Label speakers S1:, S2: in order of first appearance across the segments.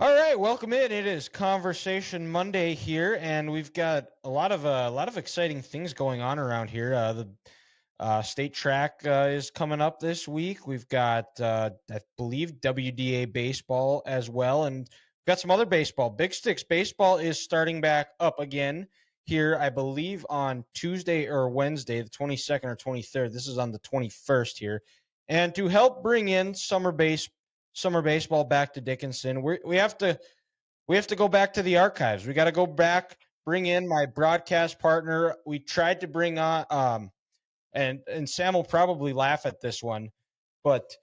S1: All right, welcome in. It is Conversation Monday here, and we've got a lot of exciting things going on around here. The state track is coming up this week. We've got, I believe, WDA baseball as well, and we've got some other baseball. Big Sticks baseball is starting back up again here, I believe, on Tuesday or Wednesday, the 22nd or 23rd. This is on the 21st here, and to help bring in summer baseball back to Dickinson. We have to go back to the archives. We got to go back, bring in my broadcast partner. We tried to bring on and Sam will probably laugh at this one, but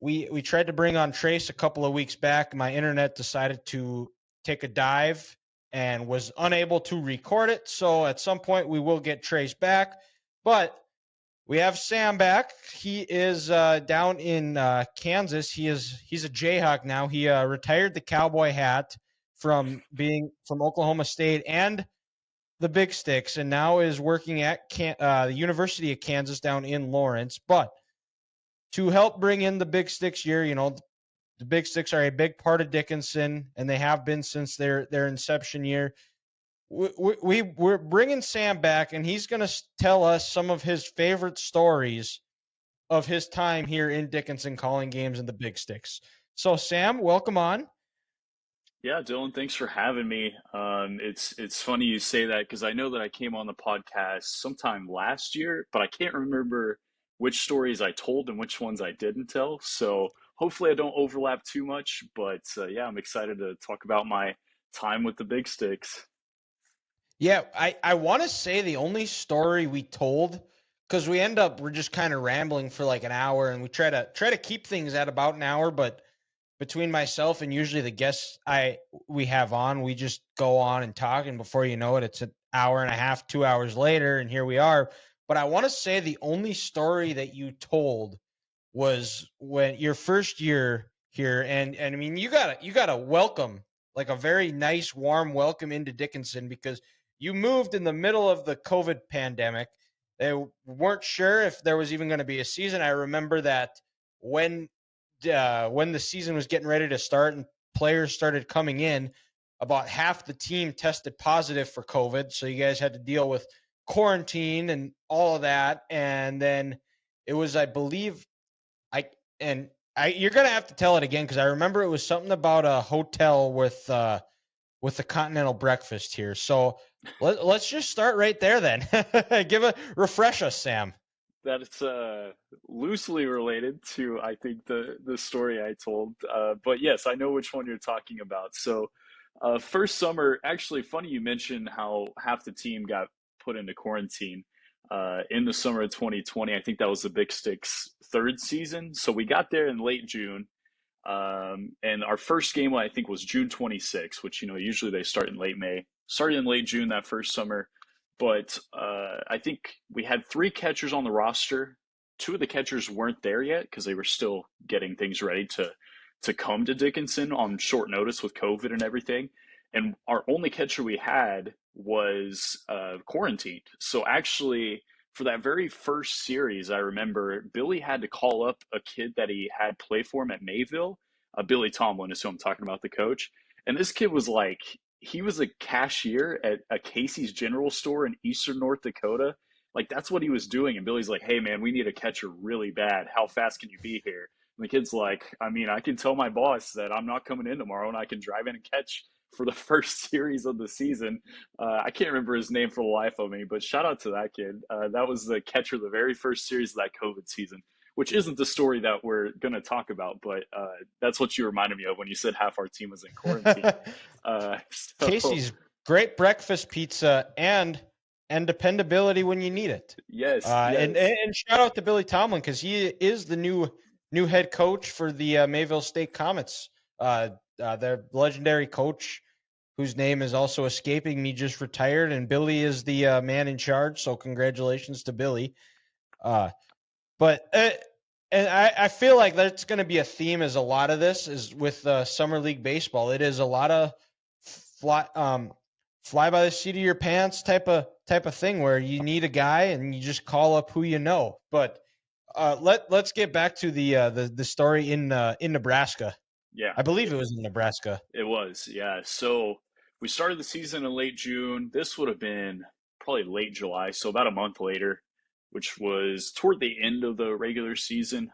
S1: we tried to bring on Trace a couple of weeks back. My internet decided to take a dive and was unable to record it. So at some point we will get Trace back, but we have Sam back. He is down in Kansas. He's a Jayhawk now. He retired the cowboy hat from being from Oklahoma State and the Big Sticks, and now is working at the University of Kansas down in Lawrence. But to help bring in the Big Sticks year, the Big Sticks are a big part of Dickinson, and they have been since their inception year. We're bringing Sam back, and he's going to tell us some of his favorite stories of his time here in Dickinson calling games in the Big Sticks. So, Sam, welcome on.
S2: Yeah, Dylan, thanks for having me. It's funny you say that because I know that I came on the podcast sometime last year, but I can't remember which stories I told and which ones I didn't tell. So hopefully I don't overlap too much. But yeah, I'm excited to talk about my time with the Big Sticks.
S1: Yeah, I want to say the only story we told, because we're just kind of rambling for like an hour, and we try to keep things at about an hour, but between myself and usually the guests we have on, we just go on and talk, and before you know it, it's an hour and a half, 2 hours later, and here we are. But I want to say the only story that you told was when your first year here, and I mean you got a welcome, like a very nice warm welcome into Dickinson, because you moved in the middle of the COVID pandemic. They weren't sure if there was even going to be a season. I remember that when when the season was getting ready to start and players started coming in, about half the team tested positive for COVID. So you guys had to deal with quarantine and all of that. And then it was, I believe, I and I you're gonna have to tell it again, because I remember it was something about a hotel with the continental breakfast here. So let's just start right there then. Refresh us, Sam.
S2: That's loosely related to, I think, the story I told. But yes, I know which one you're talking about. So, first summer, actually, funny you mentioned how half the team got put into quarantine in the summer of 2020. I think that was the Big Sticks' third season. So we got there in late June. And our first game, I think, was June 26th, which, usually they start in late May. Started in late June that first summer. But I think we had three catchers on the roster. Two of the catchers weren't there yet because they were still getting things ready to come to Dickinson on short notice with COVID and everything. And our only catcher we had was quarantined. So actually, for that very first series, I remember Billy had to call up a kid that he had play for him at Mayville. Billy Tomlin is who I'm talking about, the coach. And this kid was like, he was a cashier at a Casey's General Store in Eastern North Dakota. Like, that's what he was doing. And Billy's like, hey, man, we need a catcher really bad. How fast can you be here? And the kid's like, I mean, I can tell my boss that I'm not coming in tomorrow and I can drive in and catch for the first series of the season. I can't remember his name for the life of me, but shout out to that kid. That was the catcher the very first series of that COVID season, which isn't the story that we're going to talk about, but that's what you reminded me of when you said half our team was in quarantine. So,
S1: Casey's great breakfast pizza and dependability when you need it.
S2: yes,
S1: And shout out to Billy Tomlin, because he is the new head coach for the Mayville State Comets. Their legendary coach, whose name is also escaping me, just retired, and Billy is the man in charge. So congratulations to Billy. Uh, but and I feel like that's going to be a theme, as a lot of this is with summer league baseball. It is a lot of fly by the seat of your pants type of thing, where you need a guy and you just call up who you know. But let's get back to the story in Nebraska.
S2: Yeah,
S1: I believe it was in Nebraska.
S2: it was. Yeah. So we started the season in late June. This would have been probably late July, so about a month later, which was toward the end of the regular season.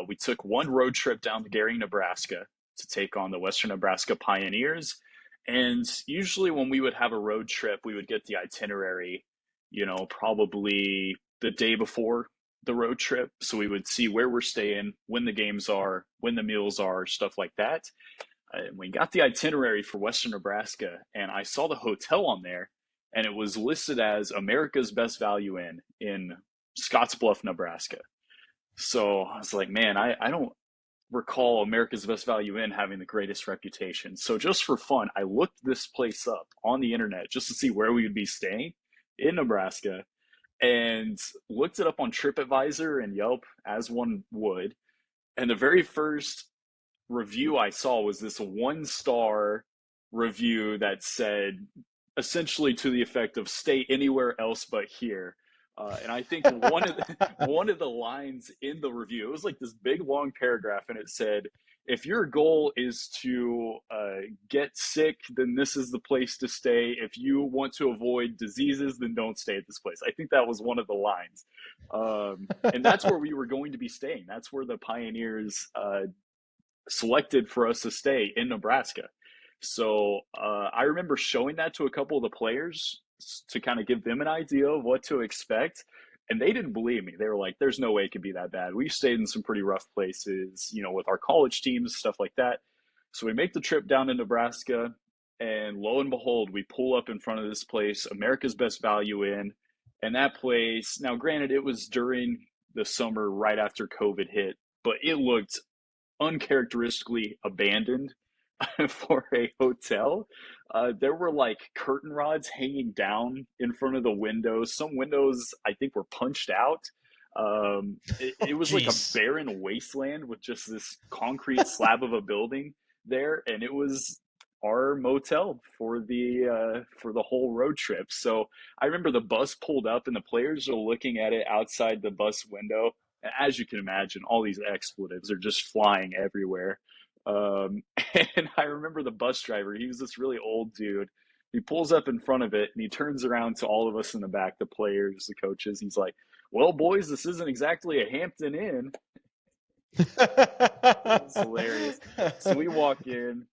S2: We took one road trip down to Gary, Nebraska to take on the Western Nebraska Pioneers. And usually, when we would have a road trip, we would get the itinerary, probably the day before the road trip. So we would see where we're staying, when the games are, when the meals are, stuff like that. We got the itinerary for Western Nebraska, and I saw the hotel on there, and it was listed as America's Best Value Inn in Scottsbluff, Nebraska. So I was like, man, I don't recall America's Best Value Inn having the greatest reputation. So just for fun, I looked this place up on the internet just to see where we would be staying in Nebraska and looked it up on TripAdvisor and Yelp as one would. And the very first review I saw was this 1 star review that said essentially to the effect of "stay anywhere else but here." And I think one of the lines in the review, it was like this big long paragraph, and it said, "If your goal is to get sick, then this is the place to stay. If you want to avoid diseases, then don't stay at this place." I think that was one of the lines, and that's where we were going to be staying. That's where the Pioneers selected for us to stay in Nebraska. So I remember showing that to a couple of the players to kind of give them an idea of what to expect. And they didn't believe me. They were like, there's no way it could be that bad. We stayed in some pretty rough places, with our college teams, stuff like that. So we make the trip down to Nebraska. And lo and behold, we pull up in front of this place, America's Best Value Inn. And that place, now granted, it was during the summer right after COVID hit, but it looked uncharacteristically abandoned for a hotel. There were like curtain rods hanging down in front of the windows. Some windows, I think, were punched out. It was like a
S1: Jeez.
S2: barren wasteland with just this concrete slab of a building there, and it was our motel for the whole road trip. So I remember the bus pulled up, and the players are looking at it outside the bus window. As you can imagine, all these expletives are just flying everywhere. Um, and I remember the bus driver, he was this really old dude. He pulls up in front of it and he turns around to all of us in the back, the players, the coaches. He's like, "Well, boys, this isn't exactly a Hampton Inn." It was hilarious. So we walk in.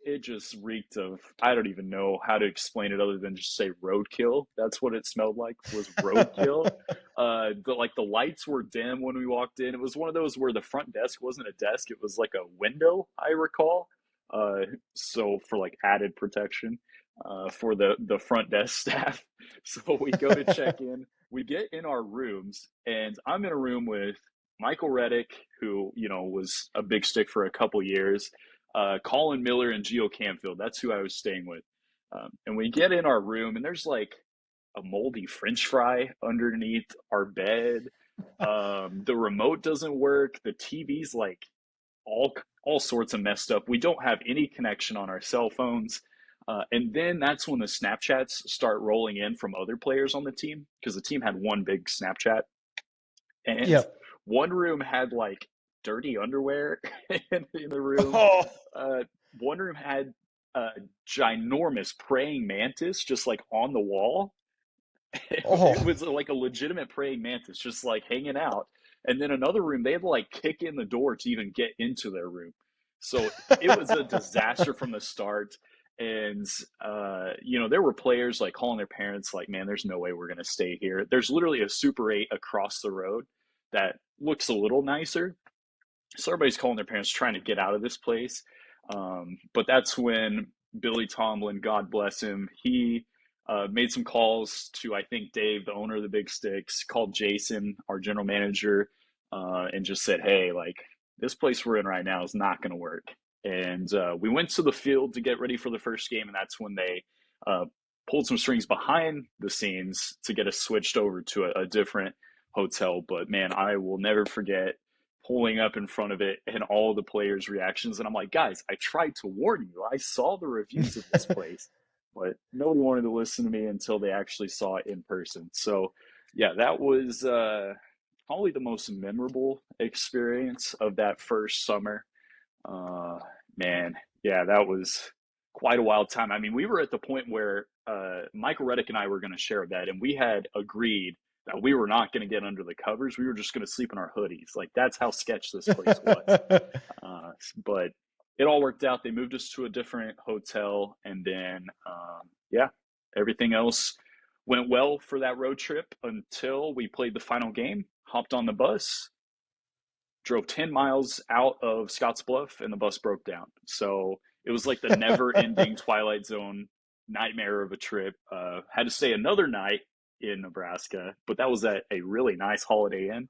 S2: It just reeked of, I don't even know how to explain it other than just say roadkill. That's what it smelled like, was roadkill. The lights were dim when we walked in. It was one of those where the front desk wasn't a desk, it was like a window, I recall. So for like added protection for the front desk staff. So we go to check in. We get in our rooms, and I'm in a room with Michael Reddick, who was a big stick for a couple years, Colin Miller and Geo Camfield. That's who I was staying with. And we get in our room, and there's like a moldy French fry underneath our bed. The remote doesn't work. The TV's like all sorts of messed up. We don't have any connection on our cell phones. And then that's when the Snapchats start rolling in from other players on the team, because the team had one big Snapchat, and
S1: Yep.
S2: one room had like dirty underwear in the room.
S1: Oh,
S2: Uh, One room had a ginormous praying mantis just like on the wall. It
S1: oh.
S2: was like a legitimate praying mantis just like hanging out. And then another room, they had to like kick in the door to even get into their room. So it was a disaster from the start. And there were players like calling their parents like, "Man, there's no way we're gonna stay here." There's literally a Super 8 across the road that looks a little nicer. So everybody's calling their parents trying to get out of this place. But that's when Billy Tomlin, God bless him, he made some calls to, I think, Dave, the owner of the Big Sticks, called Jason, our general manager, and just said, "Hey, like, this place we're in right now is not going to work." And we went to the field to get ready for the first game, and that's when they uh, pulled some strings behind the scenes to get us switched over to a different hotel. But man, I will never forget pulling up in front of it and all the players' reactions. And I'm like, "Guys, I tried to warn you. I saw the reviews of this place." But nobody wanted to listen to me until they actually saw it in person. So, yeah, that was probably the most memorable experience of that first summer. Uh, Man, yeah, that was quite a wild time. I mean, we were at the point where Michael Reddick and I were going to share a bed, and we had agreed that we were not going to get under the covers. We were just going to sleep in our hoodies. Like that's how sketch this place was. But it all worked out. They moved us to a different hotel, and then yeah, everything else went well for that road trip until we played the final game. Hopped on the bus, drove 10 miles out of Scottsbluff, and the bus broke down. So it was like the never ending Twilight Zone nightmare of a trip. Had to stay another night in Nebraska, but that was at a really nice Holiday Inn.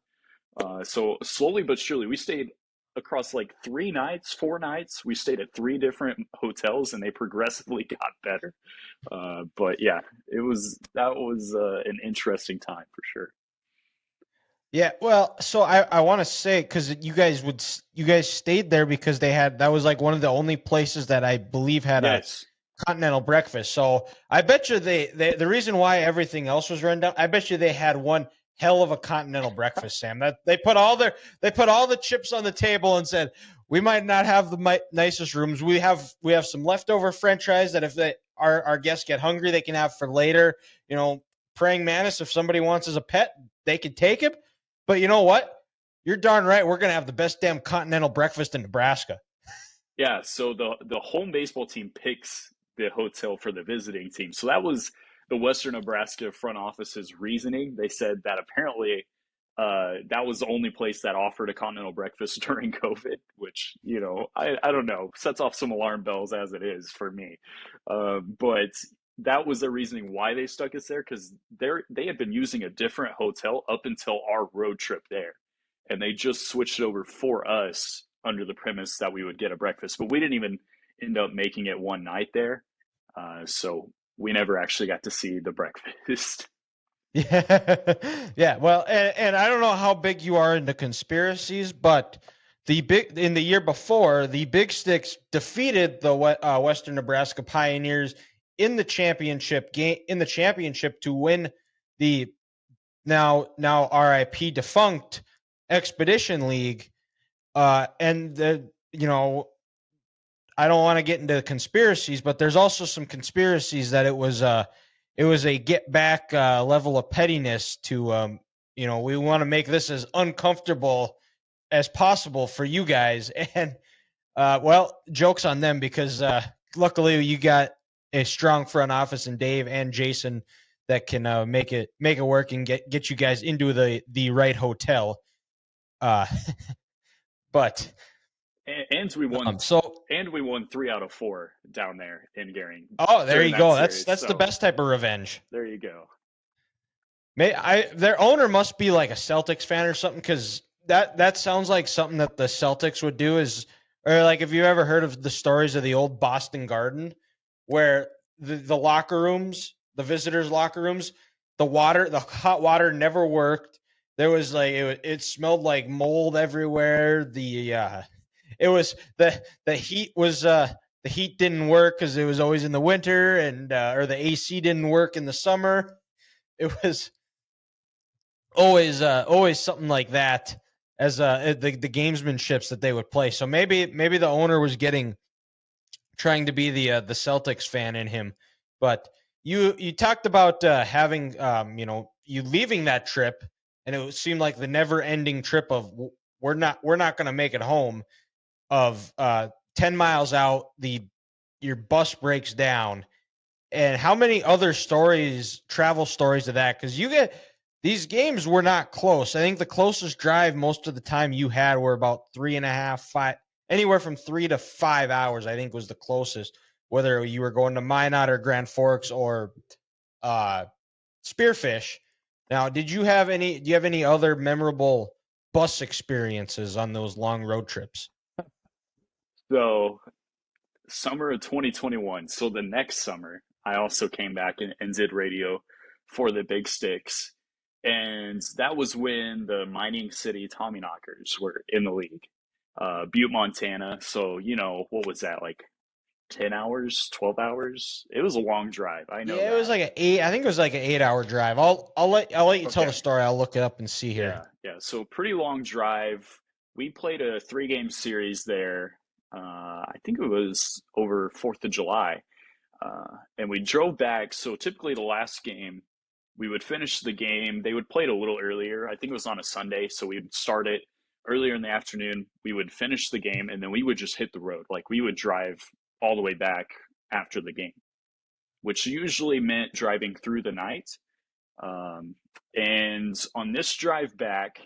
S2: So slowly but surely, we stayed across like 3 nights, 4 nights. We stayed at three different hotels, and they progressively got better. But yeah, that was an interesting time for sure.
S1: Yeah, well, so I want to say because you guys stayed there because that was like one of the only places that I believe had a
S2: Yes.
S1: continental breakfast. So I bet you they the reason why everything else was run down, I bet you they had one hell of a continental breakfast, Sam. That they put all the chips on the table and said we might not have the nicest rooms. We have some leftover French fries that if our guests get hungry, they can have for later. You know, praying mantis if somebody wants as a pet, they can take him. But you know what? You're darn right. We're gonna have the best damn continental breakfast in Nebraska.
S2: Yeah, so the home baseball team picks the hotel for the visiting team. So that was the Western Nebraska front office's reasoning. They said that apparently that was the only place that offered a continental breakfast during COVID, which, I don't know, sets off some alarm bells as it is for me. But that was the reasoning why they stuck us there because they had been using a different hotel up until our road trip there. And they just switched it over for us under the premise that we would get a breakfast. But we didn't even end up making it one night there. So we never actually got to see the breakfast.
S1: Yeah, yeah. Well, and I don't know how big you are into conspiracies, but in the year before, the Big Sticks defeated the Western Nebraska Pioneers in the championship to win the now RIP defunct Expedition League. And I don't want to get into conspiracies, but there's also some conspiracies that it was a get back level of pettiness to we want to make this as uncomfortable as possible for you guys. And well, jokes on them because luckily you got a strong front office in Dave and Jason that can make it work and get you guys into the right hotel. Uh, but
S2: And we won.
S1: so
S2: And we won 3 out of 4 down there in Gary
S1: oh, there
S2: during
S1: you
S2: that
S1: go.
S2: series.
S1: That's the
S2: So
S1: best type of revenge.
S2: there you go.
S1: Their owner must be like a Celtics fan or something because that sounds like something that the Celtics would do or like have you ever heard of the stories of the old Boston Garden where the locker rooms, the visitors' locker rooms, the hot water never worked. There was like it smelled like mold everywhere. It was the heat was the heat didn't work because it was always in the winter and or the AC didn't work in the summer. It was always something like that as the gamesmanships that they would play. So maybe the owner was trying to be the Celtics fan in him. But you talked about having you leaving that trip, and it seemed like the never ending trip of we're not going to make it home. Of 10 miles out, your bus breaks down, and how many other travel stories of that? Because these games were not close. I think the closest drive most of the time you had were about 3.5, 5, anywhere from 3 to 5 hours. I think was the closest. Whether you were going to Minot or Grand Forks or Spearfish. Now, do you have any other memorable bus experiences on those long road trips?
S2: So summer of 2021. So the next summer, I also came back and did radio for the Big Sticks. And that was when the Mining City Tommyknockers were in the league. Butte, Montana. So, what was that, like 10 hours, 12 hours? It was a long drive. I know
S1: Yeah, it was
S2: that.
S1: like I think it was like an 8 hour drive. I'll let you tell the
S2: Okay.
S1: story. I'll look it up and see here.
S2: Yeah. Yeah. So pretty long drive. We played a 3 game series there. I think it was over 4th of July. And we drove back. So typically the last game, we would finish the game. They would play it a little earlier. I think it was on a Sunday. So we'd start it earlier in the afternoon. We would finish the game and then we would just hit the road. Like we would drive all the way back after the game, which usually meant driving through the night. Um, and on this drive back,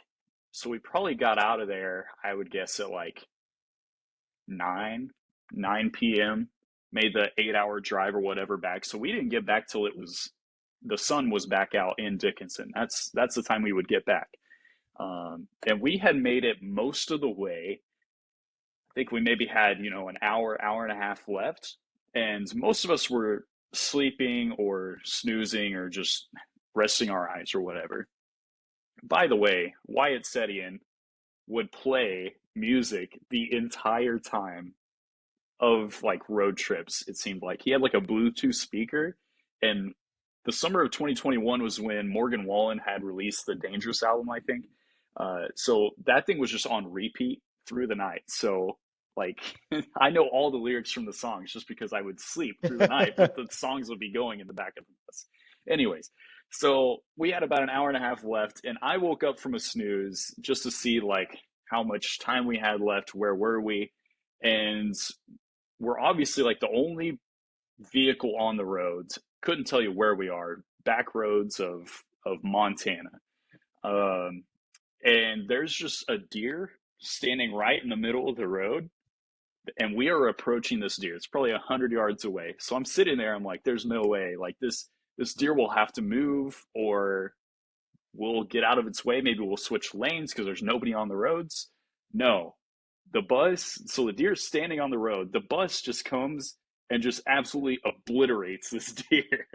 S2: so we probably got out of there, I would guess at like 9, 9 p.m., made the 8 hour drive or whatever back. So we didn't get back till the sun was back out in Dickinson. That's the time we would get back. And we had made it most of the way. I think we maybe had, an hour, hour and a half left. And most of us were sleeping or snoozing or just resting our eyes or whatever. By the way, Wyatt Setian would play music the entire time of like road trips. It seemed like he had like a Bluetooth speaker, and the summer of 2021 was when Morgan Wallen had released the Dangerous album, I think. So that thing was just on repeat through the night. So like I know all the lyrics from the songs just because I would sleep through the night, but the songs would be going in the back of the bus. Anyways, so we had about an hour and a half left, and I woke up from a snooze just to see like how much time we had left, where were we, and we're obviously like the only vehicle on the roads. Couldn't tell you where we are. Back roads of Montana, um, and there's just a deer standing right in the middle of the road, and we are approaching this deer. It's probably 100 yards away. So I'm sitting there. I'm like, there's no way. Like this deer will have to move, or we'll get out of its way. Maybe we'll switch lanes because there's nobody on the roads. No, the bus, so the deer's standing on the road. The bus just comes and just absolutely obliterates this deer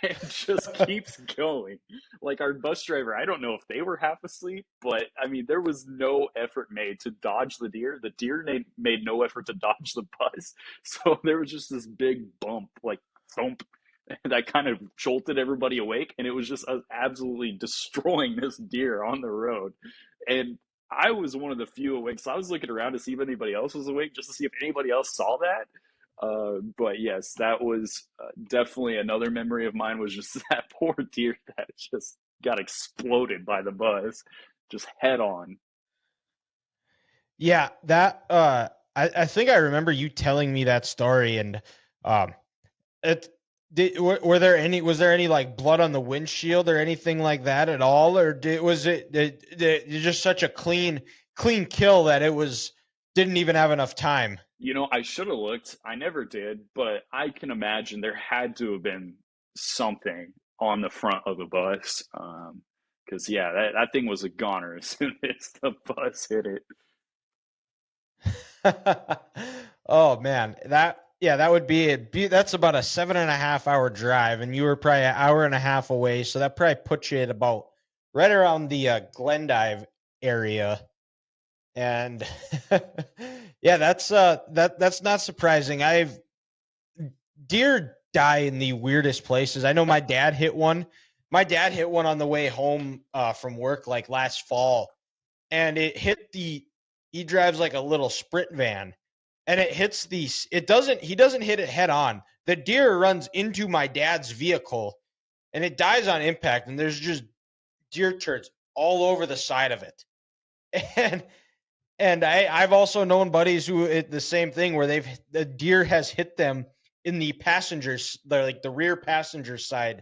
S2: and just keeps going. Like our bus driver, I don't know if they were half asleep, but I mean, there was no effort made to dodge the deer. The deer made no effort to dodge the bus. So there was just this big bump, like thump, that kind of jolted everybody awake. And it was just absolutely destroying this deer on the road. And I was one of the few awake, so I was looking around to see if anybody else was awake, just to see if anybody else saw that. But yes, that was definitely another memory of mine. Was just that poor deer that just got exploded by the bus, just head on.
S1: Yeah, that I think I remember you telling me that story, and um it were there any was there any like blood on the windshield or anything like that at all, or was it just such a clean kill that it was didn't even have enough time?
S2: I should have looked. I never did, but I can imagine there had to have been something on the front of the bus. Because yeah, that thing was a goner as soon as the bus hit it.
S1: Oh man, that would be it. That's about a 7.5 hour drive, and you were probably an hour and a half away, so that probably puts you at about right around the Glendive area. And yeah, that's not surprising. I've deer die in the weirdest places. I know my dad hit one. My dad hit one on the way home from work like last fall, and it hit the. He drives like a little sprint van, and it hits the. It doesn't. He doesn't hit it head on. The deer runs into my dad's vehicle, and it dies on impact. And there's just deer turds all over the side of it, and I've also known buddies who the same thing where the deer has hit them in the passengers, like the rear passenger side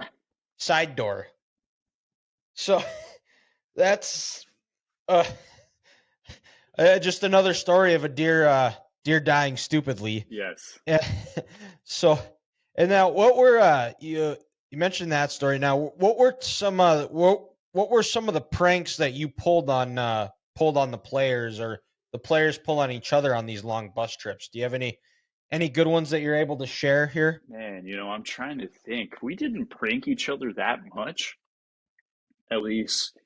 S1: door. So that's uh, just another story of a deer dying stupidly.
S2: Yes.
S1: Yeah. So, and now what were you mentioned that story. Now, what were some of the pranks that you pulled on the players, or the players pull on each other on these long bus trips? Do you have any good ones that you're able to share here?
S2: Man, I'm trying to think. We didn't prank each other that much, at least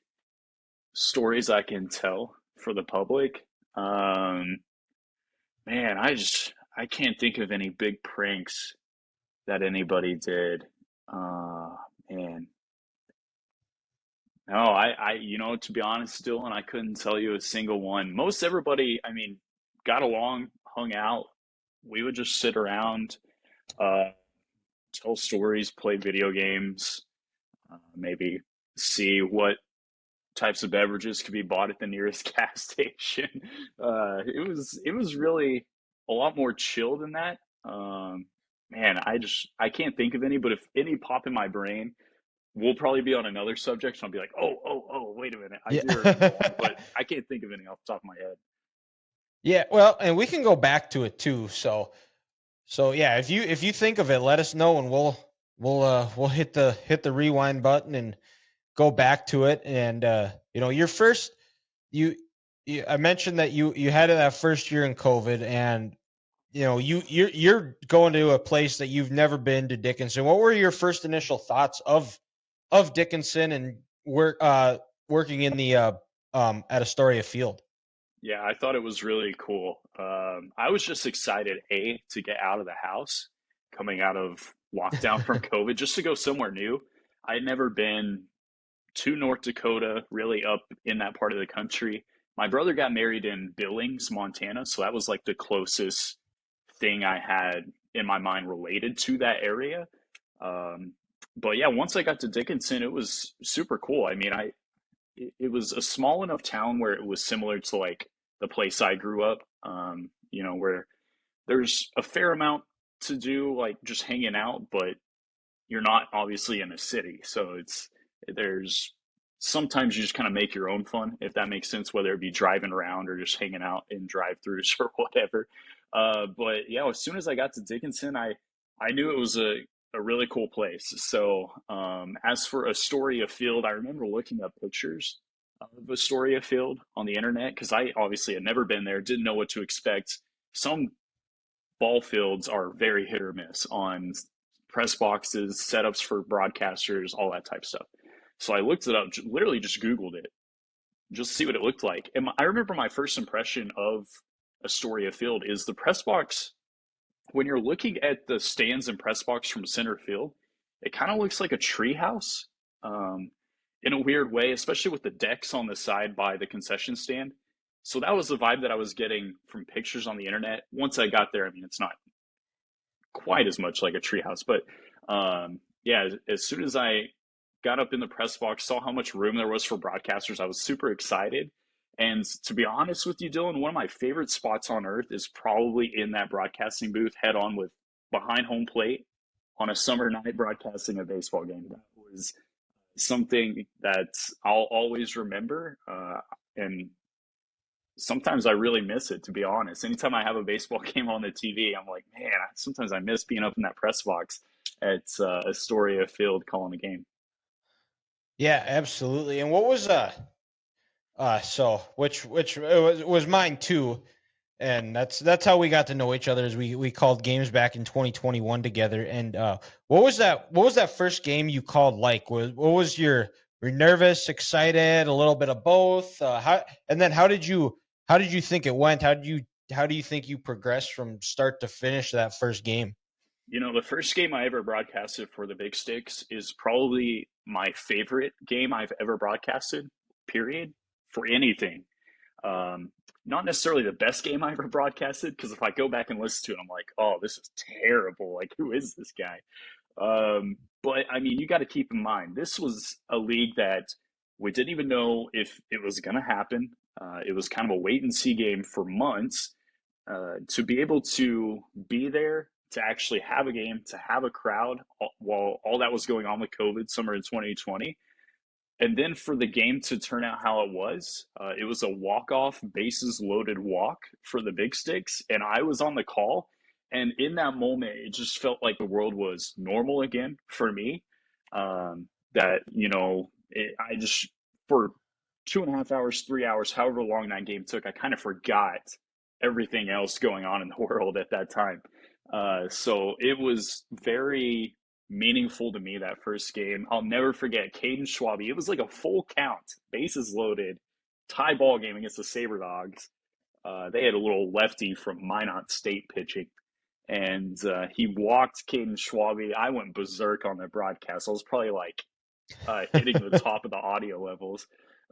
S2: stories I can tell for the public. Um, Man, I can't think of any big pranks that anybody did. Uh, Man, no, to be honest, still, and I couldn't tell you a single one. Most everybody, I mean, got along hung out. We would just sit around, uh, tell stories, play video games, maybe see what types of beverages could be bought at the nearest gas station. It was really a lot more chill than that. Man, I can't think of any, but if any pop in my brain, we'll probably be on another subject, and I'll be like, oh, wait a minute, I do remember one,
S1: Yeah.
S2: but I can't think of any off the top of my head.
S1: Yeah, well, and we can go back to it too. So yeah, if you think of it, let us know and we'll hit the rewind button and go back to it. And your first you, I mentioned that you had that first year in COVID, and you're going to a place that you've never been, to Dickinson. What were your first initial thoughts of Dickinson and working in the at Astoria Field?
S2: Yeah, I thought it was really cool. I was just excited, to get out of the house, coming out of lockdown from COVID, just to go somewhere new. I had never been to North Dakota, really up in that part of the country. My brother got married in Billings, Montana, so that was like the closest thing I had in my mind related to that area. Um, but yeah, once I got to Dickinson, it was super cool. I mean, it was a small enough town where it was similar to like the place I grew up, where there's a fair amount to do, like just hanging out, but you're not obviously in a city. So there's sometimes you just kind of make your own fun, if that makes sense, whether it be driving around or just hanging out in drive-throughs or whatever. But yeah, as soon as I got to Dickinson, I knew it was a really cool place. So as for Astoria Field, I remember looking up pictures of Astoria Field on the internet because I obviously had never been there, didn't know what to expect. Some ball fields are very hit or miss on press boxes, setups for broadcasters, all that type of stuff. So I looked it up, literally just Googled it, just to see what it looked like. And I remember my first impression of Astoria Field is the press box. When you're looking at the stands and press box from center field, it kind of looks like a treehouse um, in a weird way, especially with the decks on the side by the concession stand. So that was the vibe that I was getting from pictures on the internet. Once I got there, I mean, it's not quite as much like a treehouse, but yeah, as soon as I got up in the press box, saw how much room there was for broadcasters, I was super excited. And to be honest with you, Dylan, one of my favorite spots on earth is probably in that broadcasting booth, head on with behind home plate on a summer night broadcasting a baseball game. That was something that I'll always remember. And sometimes I really miss it, to be honest. Anytime I have a baseball game on the TV, I'm like, man, sometimes I miss being up in that press box at Astoria Field calling the game.
S1: Yeah, absolutely. And what was so which was mine too, and that's how we got to know each other, as we called games back in 2021 together. And what was that first game you called like? What was were you nervous, excited, a little bit of both? How did you think it went? How do you think you progressed from start to finish that first game?
S2: The first game I ever broadcasted for the Big Sticks is probably my favorite game I've ever broadcasted, period, for anything. Um, Not necessarily the best game I ever broadcasted, because if I go back and listen to it, I'm like, oh, this is terrible. Like, who is this guy? But I mean, you got to keep in mind, this was a league that we didn't even know if it was going to happen. It was kind of a wait and see game for months. To be able to be there, to actually have a game, to have a crowd while all that was going on with COVID summer in 2020, and then for the game to turn out how it was a walk-off, bases loaded walk for the Big Sticks, and I was on the call. And in that moment, it just felt like the world was normal again for me. That I just for 2.5 hours, 3 hours, however long that game took, I kind of forgot everything else going on in the world at that time. So it was very meaningful to me, that first game. I'll never forget Caden Schwabe. It was like a full count, bases loaded, tie ball game against the Saber Dogs. They had a little lefty from Minot State pitching, and he walked Caden Schwabe. I went berserk on the broadcast. I was probably like hitting the top of the audio levels.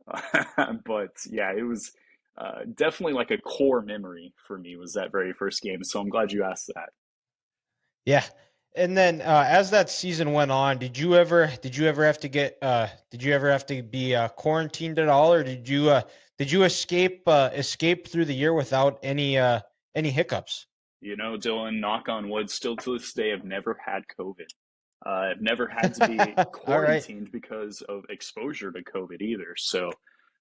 S2: But yeah, it was definitely like a core memory for me was that very first game. So I'm glad you asked that.
S1: Yeah. And then as that season went on, did you ever have to get did you ever have to be quarantined at all, or did you escape through the year without any hiccups?
S2: You know, Dylan, knock on wood, still to this day, I've never had COVID. I've never had to be
S1: All right.
S2: quarantined because of exposure to COVID either. So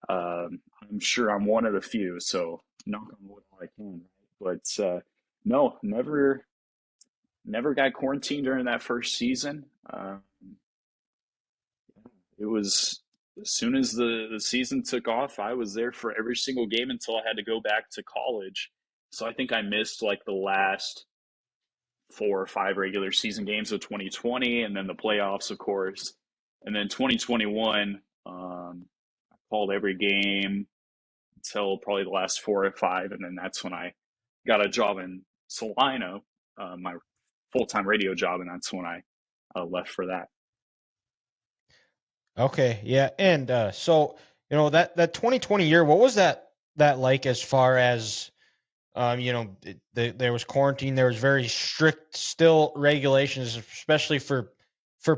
S2: I'm sure I'm one of the few. So knock on wood all I can. But no, never got quarantined during that first season. It was as soon as the season took off, I was there for every single game until I had to go back to college. So I think I missed like the last 4 or 5 regular season games of 2020, and then the playoffs, of course, and then 2021. I called every game until probably the last 4 or 5, and then that's when I got a job in Salina, my full time radio job, and that's when I left for that.
S1: Okay, yeah, and so that 2020 year, what was that like as far as there was quarantine, there was very strict still regulations, especially for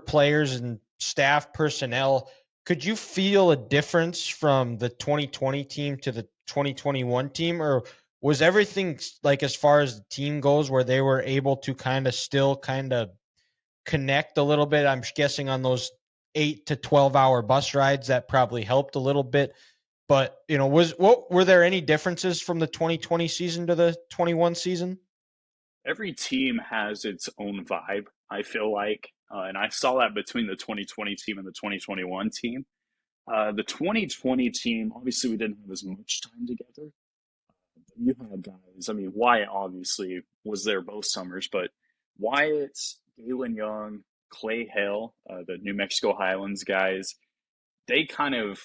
S1: players and staff personnel. Could you feel a difference from the 2020 team to the 2021 team, or was everything like as far as the team goes, where they were able to kind of connect a little bit? I'm guessing on those 8 to 12 hour bus rides that probably helped a little bit. But were there any differences from the 2020 season to the 21 season?
S2: Every team has its own vibe, I feel like, and I saw that between the 2020 team and the 2021 team. The 2020 team, obviously, we didn't have as much time together. You had guys. I mean, Wyatt obviously was there both summers, but Wyatt, Galen Young, Clay Hale, the New Mexico Highlands guys, they kind of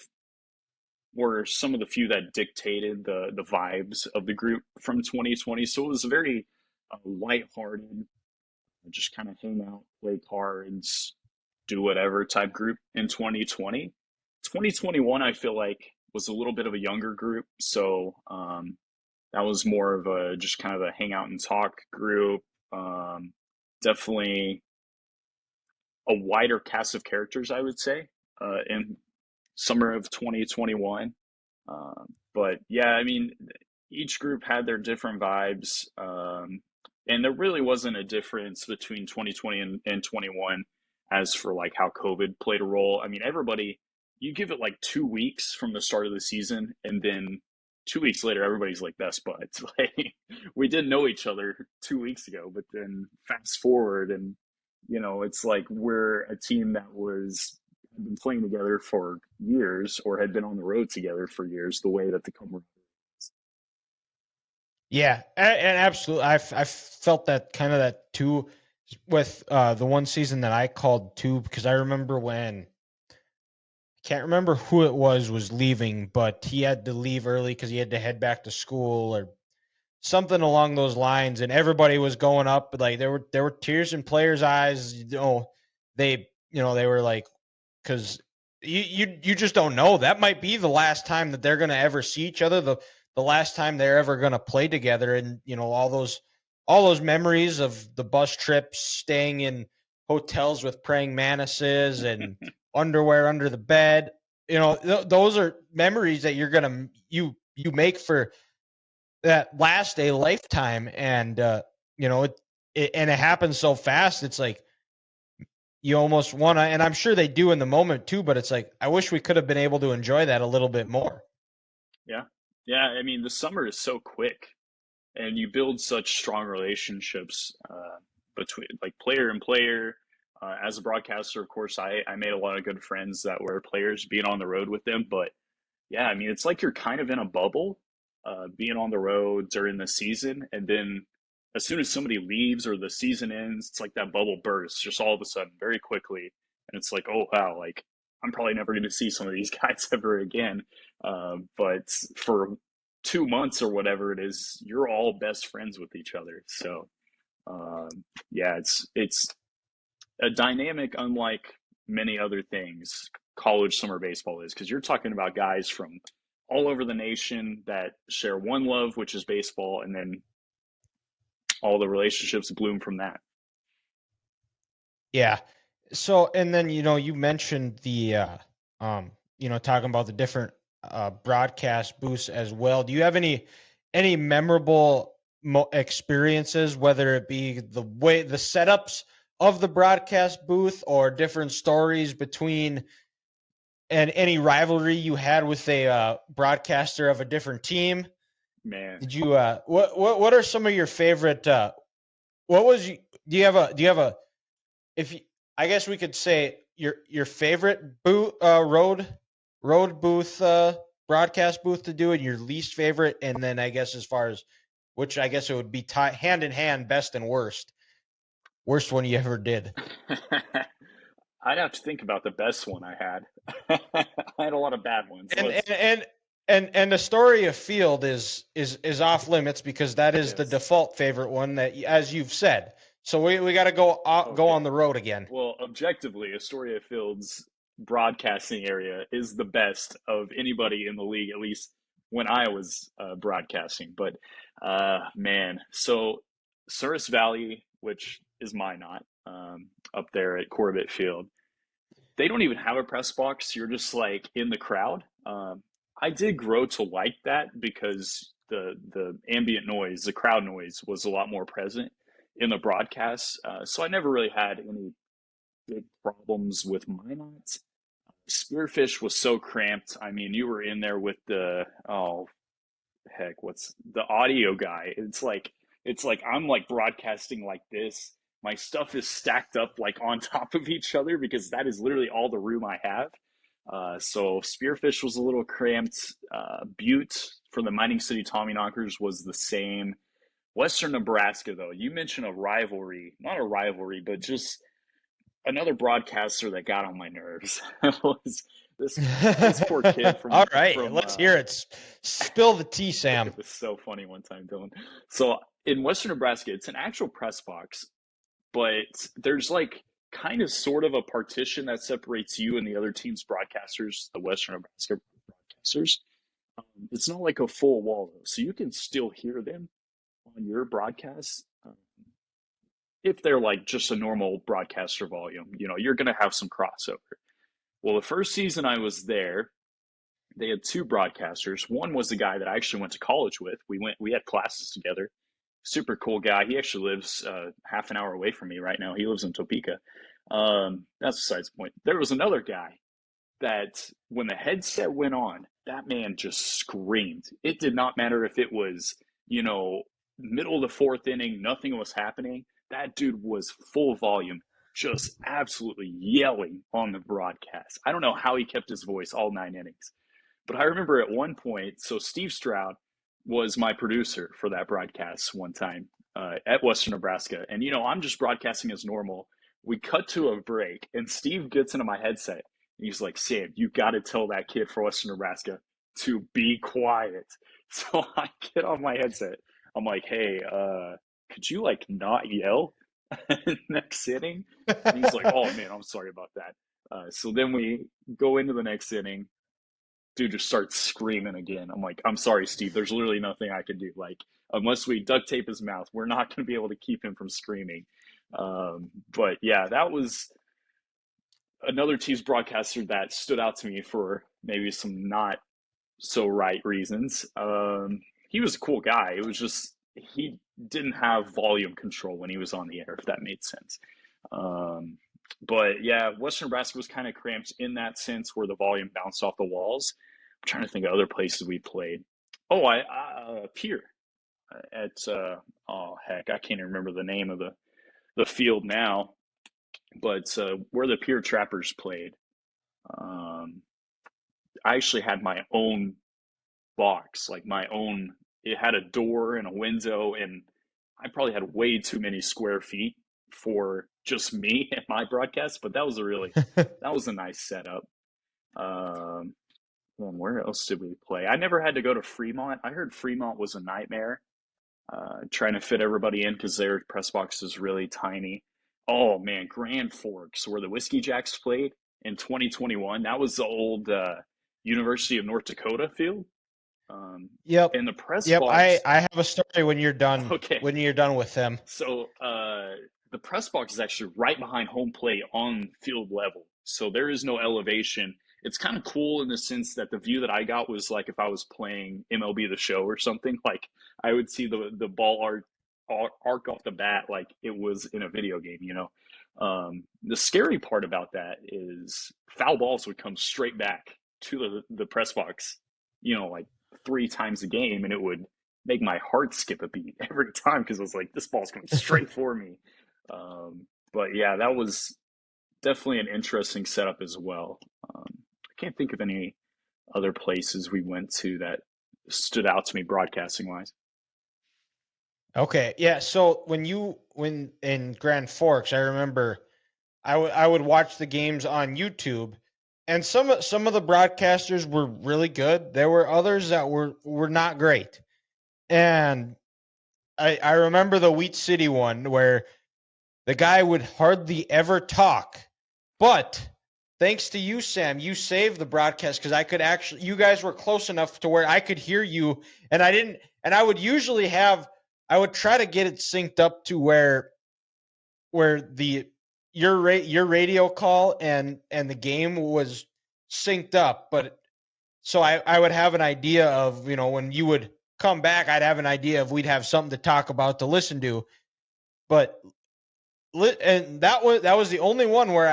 S2: were some of the few that dictated the vibes of the group from 2020. So it was very lighthearted, just kind of hang out, play cards, do whatever type group in 2020. 2021, I feel like, was a little bit of a younger group. So that was more of a just kind of a hang out and talk group. Um, Definitely a wider cast of characters, I would say, in summer of 2021. But yeah, I mean, each group had their different vibes. And there really wasn't a difference between 2020 and 21 as for like how COVID played a role. I mean, everybody, you give it like 2 weeks from the start of the season, and then 2 weeks later, everybody's like best buds. Like we didn't know each other 2 weeks ago, but then fast forward, and it's like we're a team that was had been playing together for years or had been on the road together for years. The way that the camaraderie is.
S1: Yeah, and absolutely, I felt that kind of that too with the one season that I called too, because I remember when can't remember who it was leaving, but he had to leave early because he had to head back to school or something along those lines, and everybody was going up. Like there were tears in players' eyes. They were like, because you just don't know. That might be the last time that they're gonna ever see each other. The last time they're ever gonna play together, and all those memories of the bus trips, staying in hotels with praying mantises and underwear under the bed. Those are memories that you make for that last a lifetime, and it happens so fast. It's like you almost want to, and I'm sure they do in the moment too, but it's like I wish we could have been able to enjoy that a little bit more.
S2: Yeah, yeah. I mean, the summer is so quick, and you build such strong relationships between like player and player. As a broadcaster, of course, I made a lot of good friends that were players being on the road with them. But yeah, I mean, it's like you're kind of in a bubble, being on the road during the season, and then as soon as somebody leaves or the season ends, it's like that bubble bursts just all of a sudden, very quickly, and it's like, oh wow, like I'm probably never going to see some of these guys ever again. But for 2 months or whatever it is, you're all best friends with each other. So um, yeah, it's a dynamic unlike many other things college summer baseball is, because you're talking about guys from all over the nation that share one love, which is baseball, and then all the relationships bloom from that.
S1: Yeah. So, and then, you mentioned um, talking about the different broadcast booths as well. Do you have any memorable experiences, whether it be the setups of the broadcast booth or different stories between and any rivalry you had with a broadcaster of a different team?
S2: Man,
S1: Did you what are some of your favorite what was you do you have a if you, I guess we could say your favorite road booth broadcast booth to do and your least favorite, and then I guess as far as which I guess it would be hand in hand, best and worst one you ever did.
S2: I'd have to think about the best one I had. I had a lot of bad ones.
S1: And and
S2: Let's
S1: and and the story of Field is off limits because that is the
S2: yes.
S1: default favorite one that as you've said. So we got to go
S2: Okay.
S1: on the road again.
S2: Well, objectively, Astoria Field's broadcasting area is the best of anybody in the league, at least when I was broadcasting. But man, so Souris Valley, which is Minot, up there at Corbett Field, they don't even have a press box. You're just like in the crowd. I did grow to like that because the ambient noise, the crowd noise, was a lot more present in the broadcast. So I never really had any big problems with Minot. Spearfish was so cramped. I mean, you were in there with the oh heck, what's the audio guy? It's like I'm like broadcasting like this. My stuff is stacked up like on top of each other because that is literally all the room I have. So Spearfish was a little cramped. Butte for the Mining City Tommyknockers was the same. Western Nebraska, though, you mentioned a rivalry, not a rivalry, but just another broadcaster that got on my nerves was this poor kid
S1: All
S2: from
S1: right,
S2: from
S1: let's hear it. Spill the tea, Sam.
S2: it was so funny one time, Dylan. So in Western Nebraska, it's an actual press box, but there's like kind of sort of a partition that separates you and the other team's broadcasters, the Western Nebraska broadcasters. It's not like a full wall though, so you can still hear them on your broadcast. If they're like just a normal broadcaster volume, you're going to have some crossover. Well, the first season I was there, they had two broadcasters. One was the guy that I actually went to college with. We had classes together. Super cool guy. He actually lives half an hour away from me right now. He lives in Topeka. That's besides the point. There was another guy that when the headset went on, that man just screamed. It did not matter if it was, middle of the fourth inning, nothing was happening. That dude was full volume, just absolutely yelling on the broadcast. I don't know how he kept his voice all 9 innings. But I remember at one point, so Steve Stroud was my producer for that broadcast one time at Western Nebraska. And, I'm just broadcasting as normal. We cut to a break, and Steve gets into my headset. And he's like, Sam, you got to tell that kid for Western Nebraska to be quiet. So I get on my headset. I'm like, hey, could you like not yell next inning? And he's like, oh man, I'm sorry about that. So then we go into the next inning. Dude just starts screaming again. I'm like, I'm sorry, Steve. There's literally nothing I can do. Like, unless we duct tape his mouth, we're not going to be able to keep him from screaming. But yeah, that was another team's broadcaster that stood out to me for maybe some not so right reasons. He was a cool guy. It was just he didn't have volume control when he was on the air, if that made sense. Um, but yeah, Western Nebraska was kind of cramped in that sense where the volume bounced off the walls. I'm trying to think of other places we played. Oh, I Pier at oh heck, I can't even remember the name of the field now, but where the Pier Trappers played. Um, I actually had my own box, like my own. It had a door and a window, and I probably had way too many square feet for just me and my broadcast. But that was a nice setup. Um, and where else did we play? I never had to go to Fremont. I heard Fremont was a nightmare, trying to fit everybody in because their press box is really tiny. Oh man, Grand Forks, where the Whiskey Jacks played in 2021. That was the old University of North Dakota field. Um,
S1: Yep.
S2: and the press
S1: Yep. I
S2: box,
S1: I have a story when you're done
S2: okay,
S1: with him.
S2: so the press box is actually right behind home plate on field level. So there is no elevation. It's kind of cool in the sense that the view that I got was like if I was playing MLB The Show or something. Like I would see the ball arc off the bat like it was in a video game. The scary part about that is foul balls would come straight back to the press box. Like 3 times a game, and it would make my heart skip a beat every time because I was like, this ball's coming straight for me. But yeah, that was definitely an interesting setup as well. I can't think of any other places we went to that stood out to me broadcasting wise.
S1: Okay. Yeah. So when in Grand Forks, I remember I would watch the games on YouTube, and some of the broadcasters were really good. There were others that were not great, and I remember the Wheat City one where the guy would hardly ever talk, but thanks to you, Sam, you saved the broadcast because I could actually. You guys were close enough to where I could hear you, and I didn't. And I would usually have. I would try to get it synced up to where your radio call and the game was synced up, but so I would have an idea of when you would come back, I'd have an idea of we'd have something to talk about to listen to. But and that was the only one where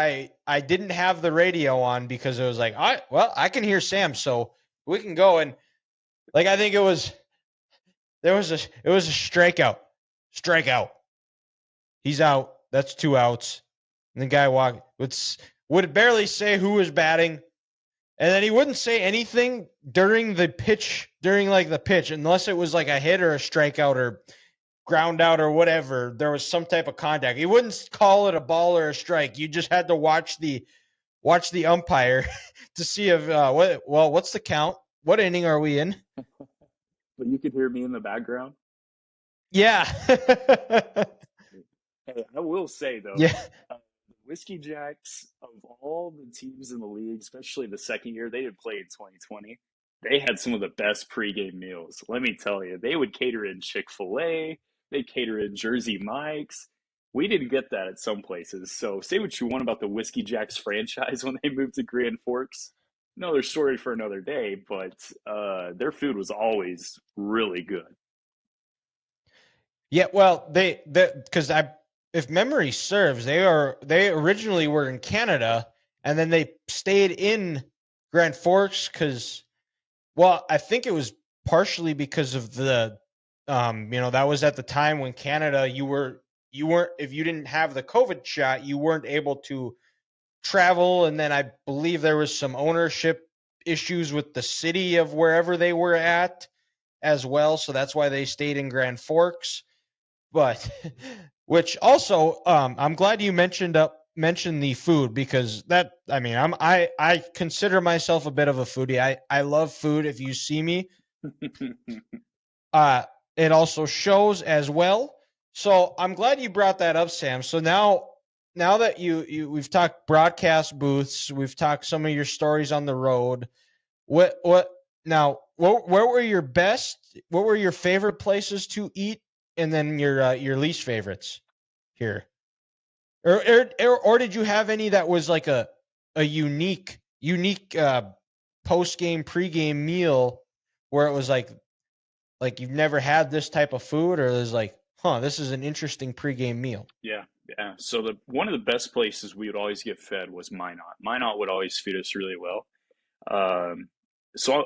S1: I didn't have the radio on because it was like I can hear Sam, so we can go. And like I think it was a strikeout. He's out. That's 2 outs. And the guy would barely say who was batting, and then he wouldn't say anything during the pitch, unless it was like a hit or a strikeout or ground out or whatever. There was some type of contact. He wouldn't call it a ball or a strike. You just had to watch the umpire to see if what's the count? What inning are we in?
S2: But you could hear me in the background.
S1: Yeah.
S2: Hey, I will say though,
S1: Yeah.
S2: the Whiskey Jacks of all the teams in the league, especially the second year they did play in 2020, they had some of the best pregame meals. Let me tell you, they would cater in Chick-fil-A, they cater in Jersey Mike's. We didn't get that at some places. So say what you want about the Whiskey Jacks franchise when they moved to Grand Forks. Another story for another day, but their food was always really good.
S1: Yeah, well, because I if memory serves, they originally were in Canada and then they stayed in Grand Forks because I think it was partially because of that was at the time when Canada you weren't if you didn't have the COVID shot, you weren't able to travel, and then I believe there was some ownership issues with the city of wherever they were at as well, so that's why they stayed in Grand Forks. But which also I'm glad you mentioned the food because that I mean I consider myself a bit of a foodie. I love food. If you see me, uh, it also shows as well. So I'm glad you brought that up, Sam. So now that we've talked broadcast booths, we've talked some of your stories on the road. What now? Where were your best? What were your favorite places to eat, and then your least favorites here? Or did you have any that was like a unique post game pregame meal where it was like you've never had this type of food, or it was like, this is an interesting pregame meal.
S2: Yeah, yeah. So the one of the best places we would always get fed was Minot. Minot would always feed us really well. Um, so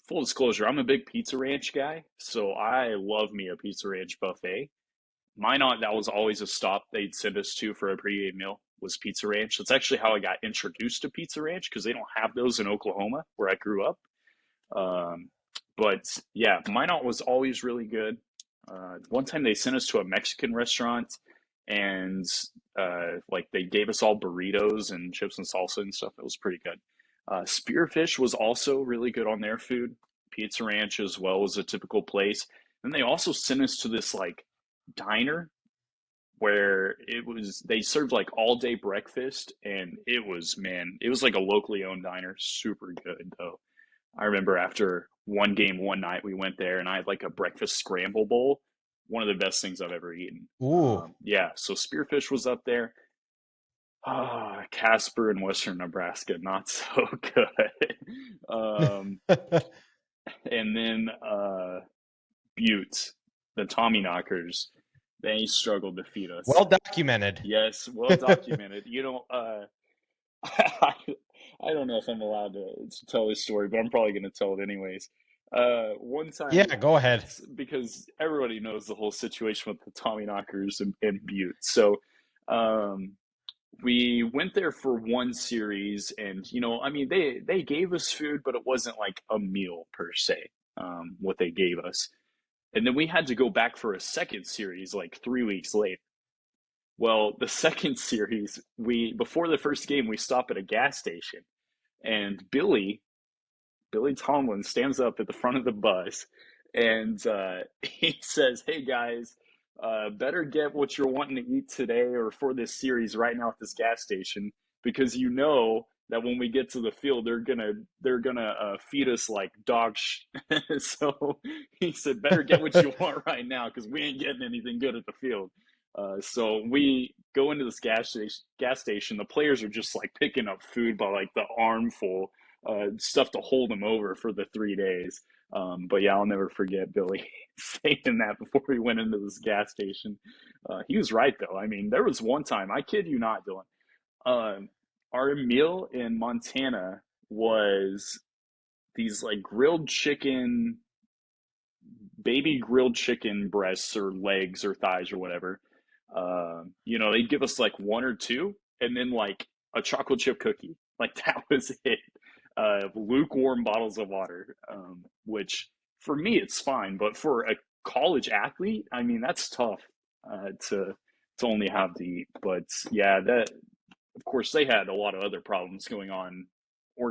S2: full disclosure, I'm a big Pizza Ranch guy, so I love me a Pizza Ranch buffet. Minot, that was always a stop they'd send us to for a pregame meal was Pizza Ranch. That's actually how I got introduced to Pizza Ranch because they don't have those in Oklahoma where I grew up. Um, but yeah, Minot was always really good. One time they sent us to a Mexican restaurant and like they gave us all burritos and chips and salsa and stuff. It was pretty good. Spearfish was also really good on their food. Pizza Ranch as well was a typical place. Then they also sent us to this like diner where they served like all day breakfast and it was like a locally owned diner, super good though. I remember after one game one night we went there, and I had like a breakfast scramble bowl, one of the best things I've ever eaten.
S1: Ooh.
S2: Yeah, so spearfish was up there. Casper in western Nebraska, not so good. um, and then Butte, the Tommy Knockers, they struggled to feed us.
S1: Well documented.
S2: Yes, well documented. I, I don't know if I'm allowed to tell this story, but I'm probably going to tell it anyways. One
S1: Yeah,
S2: time,
S1: go ahead.
S2: because everybody knows the whole situation with the Tommy Knockers and Butte. So, um, we went there for one series, and I mean, they gave us food, but it wasn't like a meal per se. What they gave us, and then we had to go back for a second series like 3 weeks later. Well, the second series, we before the first game, we stop at a gas station, and Billy Tomlin stands up at the front of the bus, and he says, "Hey guys, better get what you're wanting to eat today or for this series right now at this gas station, because you know that when we get to the field, they're gonna feed us like dog So he said, "Better get what you want right now, because we ain't getting anything good at the field." So we go into this gas station. The players are just like picking up food by like the armful, stuff to hold them over for the 3 days. But yeah, I'll never forget Billy saying that before we went into this gas station. He was right though. I mean, there was one time, I kid you not, Dylan. Our meal in Montana was these like baby grilled chicken breasts or legs or thighs or whatever. They'd give us like one or two, and then like a chocolate chip cookie. Like that was it. Lukewarm bottles of water, which for me it's fine, but for a college athlete, I mean that's tough to only have to eat. But yeah, that of course they had a lot of other problems going on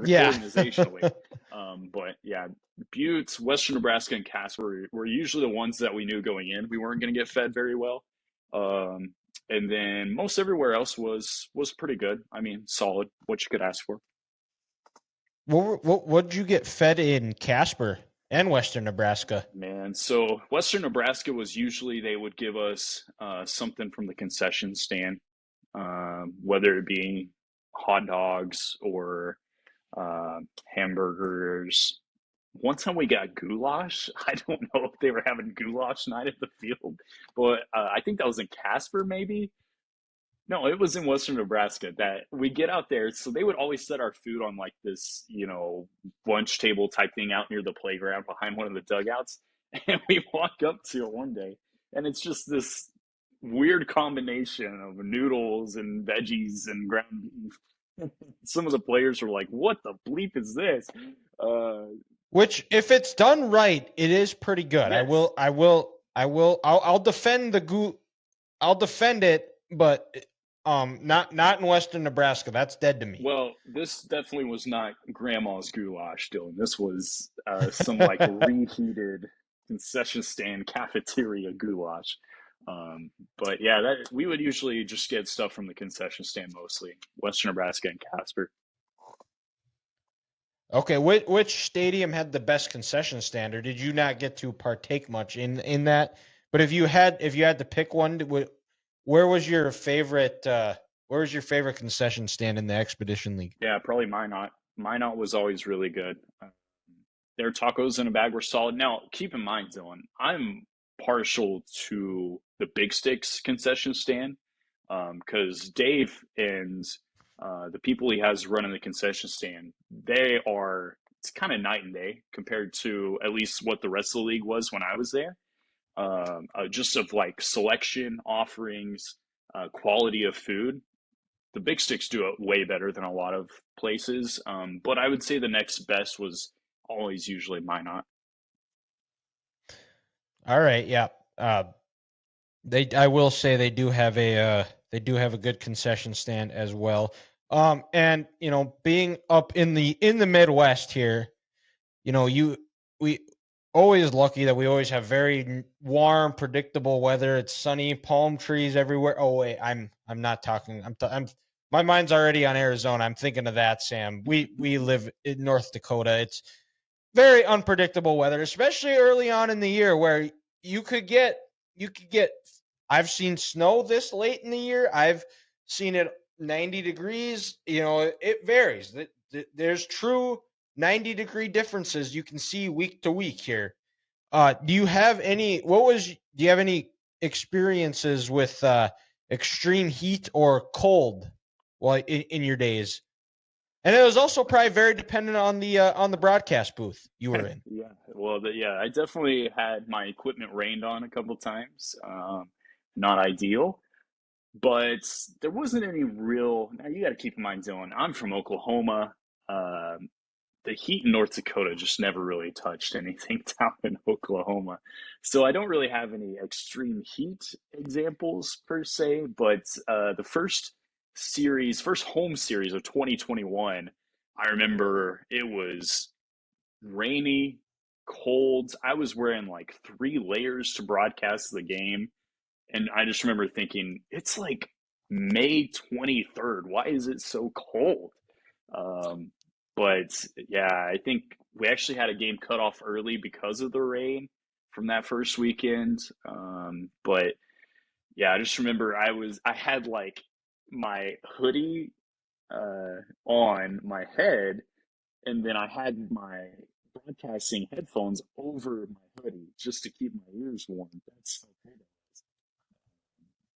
S1: Yeah.
S2: organizationally. But yeah, Buttes, Western Nebraska, and Casper were usually the ones that we knew going in we weren't going to get fed very well. Um, and then most everywhere else was pretty good. I mean, solid, what you could ask for.
S1: What'd you get fed in Casper and Western Nebraska?
S2: Man, so Western Nebraska was usually they would give us something from the concession stand, whether it be hot dogs or uh, hamburgers. One time we got goulash. I don't know if they were having goulash night at the field, but I think that was in Casper, maybe. No, it was in Western Nebraska that we get out there. So they would always set our food on like this, lunch table type thing out near the playground behind one of the dugouts. And we walk up to it one day, and it's just this weird combination of noodles and veggies and ground beef. Some of the players were like, "What the bleep is this?" Uh,
S1: Which, if it's done right, it is pretty good.
S2: yes.
S1: I'll defend I'll defend it, but not in Western Nebraska. That's dead to me.
S2: Well, this definitely was not grandma's goulash, Dylan. This was some like reheated concession stand cafeteria goulash. But yeah, that we would usually just get stuff from the concession stand mostly, Western Nebraska and Casper.
S1: Okay, which stadium had the best concession stand, or did you not get to partake much in that? But if you had to pick one, where was your favorite? Where was your favorite concession stand in the Expedition League?
S2: Yeah, probably Minot. Minot was always really good. Their tacos in a bag were solid. Now, keep in mind, Dylan, I'm partial to the Big Sticks concession stand because Dave and the people he has running the concession stand, it's kind of night and day compared to at least what the rest of the league was when I was there. Just of like selection, offerings, quality of food. The Big Sticks do it way better than a lot of places. But I would say the next best was always usually Minot.
S1: All right, yeah. I will say they do have a good concession stand as well. And being up in the Midwest here, we always lucky that we always have very warm, predictable weather. It's sunny, palm trees everywhere. Oh wait, I'm not talking. I'm my mind's already on Arizona. I'm thinking of that, Sam. We live in North Dakota. very unpredictable weather, especially early on in the year where you could get you could get I've seen snow this late in the year. I've seen it 90 degrees. It varies. There's true 90-degree differences you can see week to week here. Do you have any do you have any experiences with extreme heat or cold while in your days? And it was also probably very dependent on the broadcast booth you were in.
S2: Yeah, well, yeah, I definitely had my equipment rained on a couple times. Not ideal, but there wasn't any real. Now you got to keep in mind, Dylan, I'm from Oklahoma. Um, the heat in North Dakota just never really touched anything down in Oklahoma. So I don't really have any extreme heat examples per se, but the first home series of 2021, I remember it was rainy, cold. I was wearing like 3 layers to broadcast the game. And I just remember thinking, it's like May 23rd. Why is it so cold? Um, but yeah, I think we actually had a game cut off early because of the rain from that first weekend. But yeah, I just remember I had like my hoodie on my head, and then I had my broadcasting headphones over my hoodie just to keep my ears warm. That's how cold it was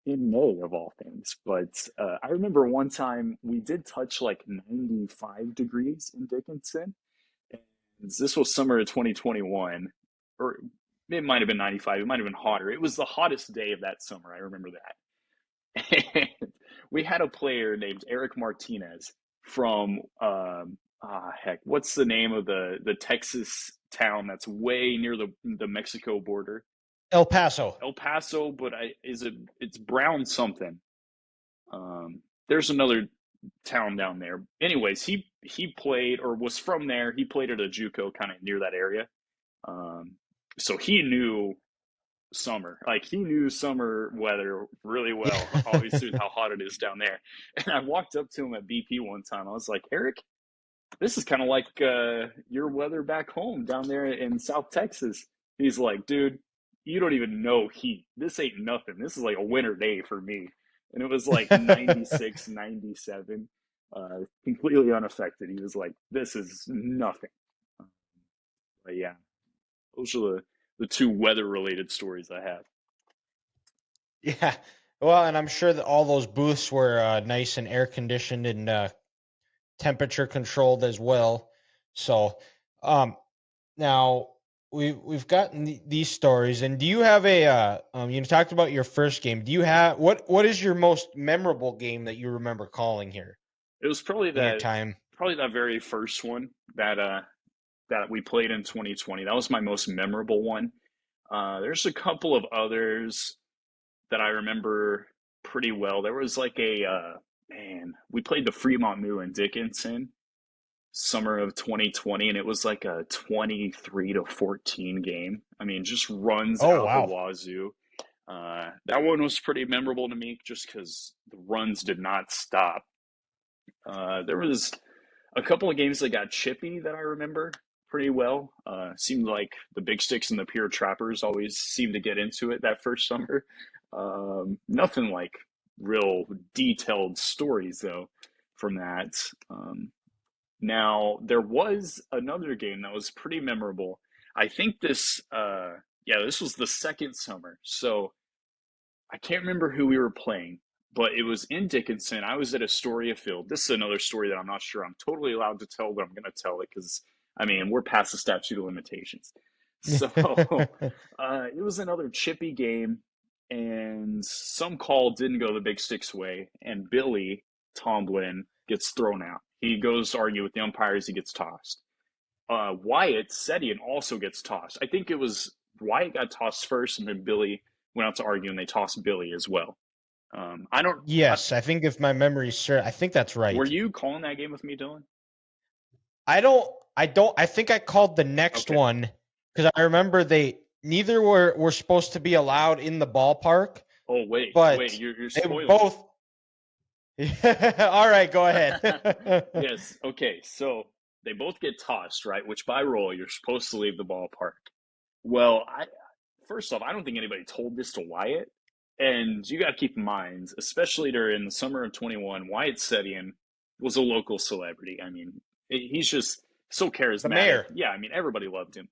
S2: in May of all things. But I remember one time we did touch like 95 degrees in Dickinson. And this was summer of 2021, or it might have been 95. It might have been hotter. It was the hottest day of that summer. I remember that. And we had a player named Eric Martinez from, heck, what's the name of the Texas town that's way near the Mexico border?
S1: El Paso.
S2: El Paso, but it's Brown something. There's another town down there. Anyways, he played or was from there. He played at a JUCO kind of near that area. Um, so he knew summer. Like he knew summer weather really well, obviously with how hot it is down there. And I walked up to him at BP one time. I was like, Eric, this is kind of like your weather back home down there in South Texas. He's like, dude, you don't even know heat. This ain't nothing. This is like a winter day for me. And it was like 96, 97, completely unaffected. He was like, this is nothing. But yeah, those are the two weather related stories I have.
S1: Yeah. Well, and I'm sure that all those booths were nice and air conditioned and temperature controlled as well. So, um, now we've gotten these stories, and do you have you talked about your first game? Do you have what is your most memorable game that you remember calling here
S2: It was
S1: in your time?
S2: probably that very first one that we played in 2020. That was my most memorable one. There's a couple of others that I remember pretty well. There was like man, we played the Fremont Moo in Dickinson summer of 2020, and it was like a 23-14 game. I mean, just runs
S1: Oh
S2: out the
S1: wow.
S2: wazoo. That one was pretty memorable to me just because the runs did not stop. There was a couple of games that got chippy that I remember pretty well. Seemed like the Big Sticks and the Pure Trappers always seemed to get into it that first summer. Nothing like real detailed stories though from that. Now there was another game that was pretty memorable. I think this was the second summer. So I can't remember who we were playing, but it was in Dickinson. I was at Astoria Field. This is another story that I'm not sure I'm totally allowed to tell, but I'm going to tell it because, I mean, we're past the statute of limitations. So it was another chippy game, and some call didn't go the Big Sticks way, and Billy Tomlin gets thrown out. He goes to argue with the umpires. He gets tossed. Wyatt Sedian also gets tossed. I think it was Wyatt got tossed first, and then Billy went out to argue, and they tossed Billy as well. I don't.
S1: Yes, I think if my memory's serves, I think that's
S2: Were
S1: right.
S2: you calling that game with me, Dylan?
S1: I think I called the next
S2: Okay.
S1: one because I remember they neither were supposed to be allowed in the ballpark,
S2: Oh wait, wait,
S1: but
S2: you're
S1: they
S2: spoiling.
S1: both. All right, go ahead.
S2: Yes. Okay. So they both get tossed, right? Which by rule, you're supposed to leave the ballpark. Well, first off, I don't think anybody told this to Wyatt. And you got to keep in mind, especially during the summer of 21, Wyatt Sedian was a local celebrity. I mean, he's just so
S1: The
S2: charismatic.
S1: mayor.
S2: Yeah, I mean, everybody loved him.